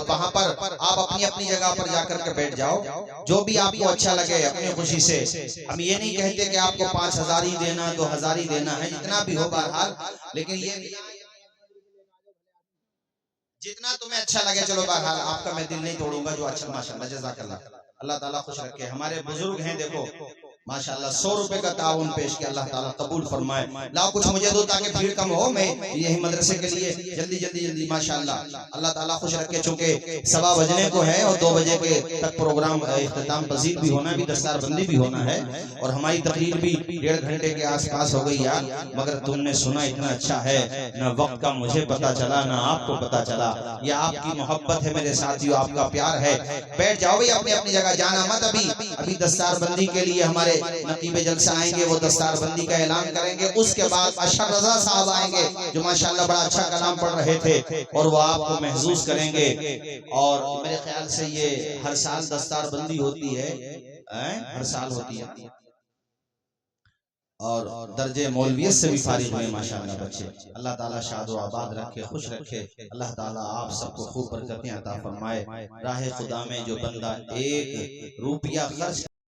वहाँ पर, आप अपनी अपनी जगह पर जाकर के बैठ जाओ, जो भी आपको अच्छा लगे अपनी खुशी से। हम ये नहीं कहते कि आपको 5000 ही देना, 2000 ही देना है, जितना भी हो बहरहाल, लेकिन ये जितना तुम्हें अच्छा लगे। चलो बहरहाल आपका मैं दिल नहीं तोड़ूंगा, जो अच्छा माशाल्लाह जज़ाकल्लाह, अल्लाह ताला खुश रखे। हमारे बुजुर्ग हैं, देखो माशाल्लाह 100 रुपए का ताउन पेश किया, अल्लाह ताला कबूल फरमाए। लाओ कुछ मुझे दो ताकि भीड़ कम हो, मैं यही मदरसे के लिए जल्दी जल्दी जल्दी माशाल्लाह अल्लाह ताला खुश रखे। चूंकि 1:15 बजने को है और 2 बजे के तक प्रोग्राम इख्तिताम पजीर भी होना, भी दस्तार बंदी भी होना है और हमारी तकरीर भी 1.5 घंटे के आसपास हो गई यार। मगर तुमने सुना इतना अच्छा है, न वक्त का मुझे पता चला न आपको पता चला। ये आपकी मोहब्बत है मेरे साथियों, आपका प्यार है। बैठ जाओ भाई अपनी अपनी जगह, जाना मत अभी दस्तार बंदी के लिए हमारे नकीबे जलसा आएंगे, वो दस्तार बंदी का ऐलान करेंगे। उसके बाद अशर रजा साहब आएंगे जो माशाल्लाह बड़ा अच्छा कलाम पढ़ रहे थे और वो आपको महसूस करेंगे। और मेरे ख्याल से ये हर साल दस्तार बंदी होती है, हर साल होती है और दर्जे मौलवियत से भी फारिग हुए माशाल्लाह बच्चे। अल्लाह ताला शाद व आबाद रखे, खुश रखे। अल्लाह ताला आप सबको खूब बरकतें अता फरमाए। राह खुदा में जो बंदा 1 रुपया खर्च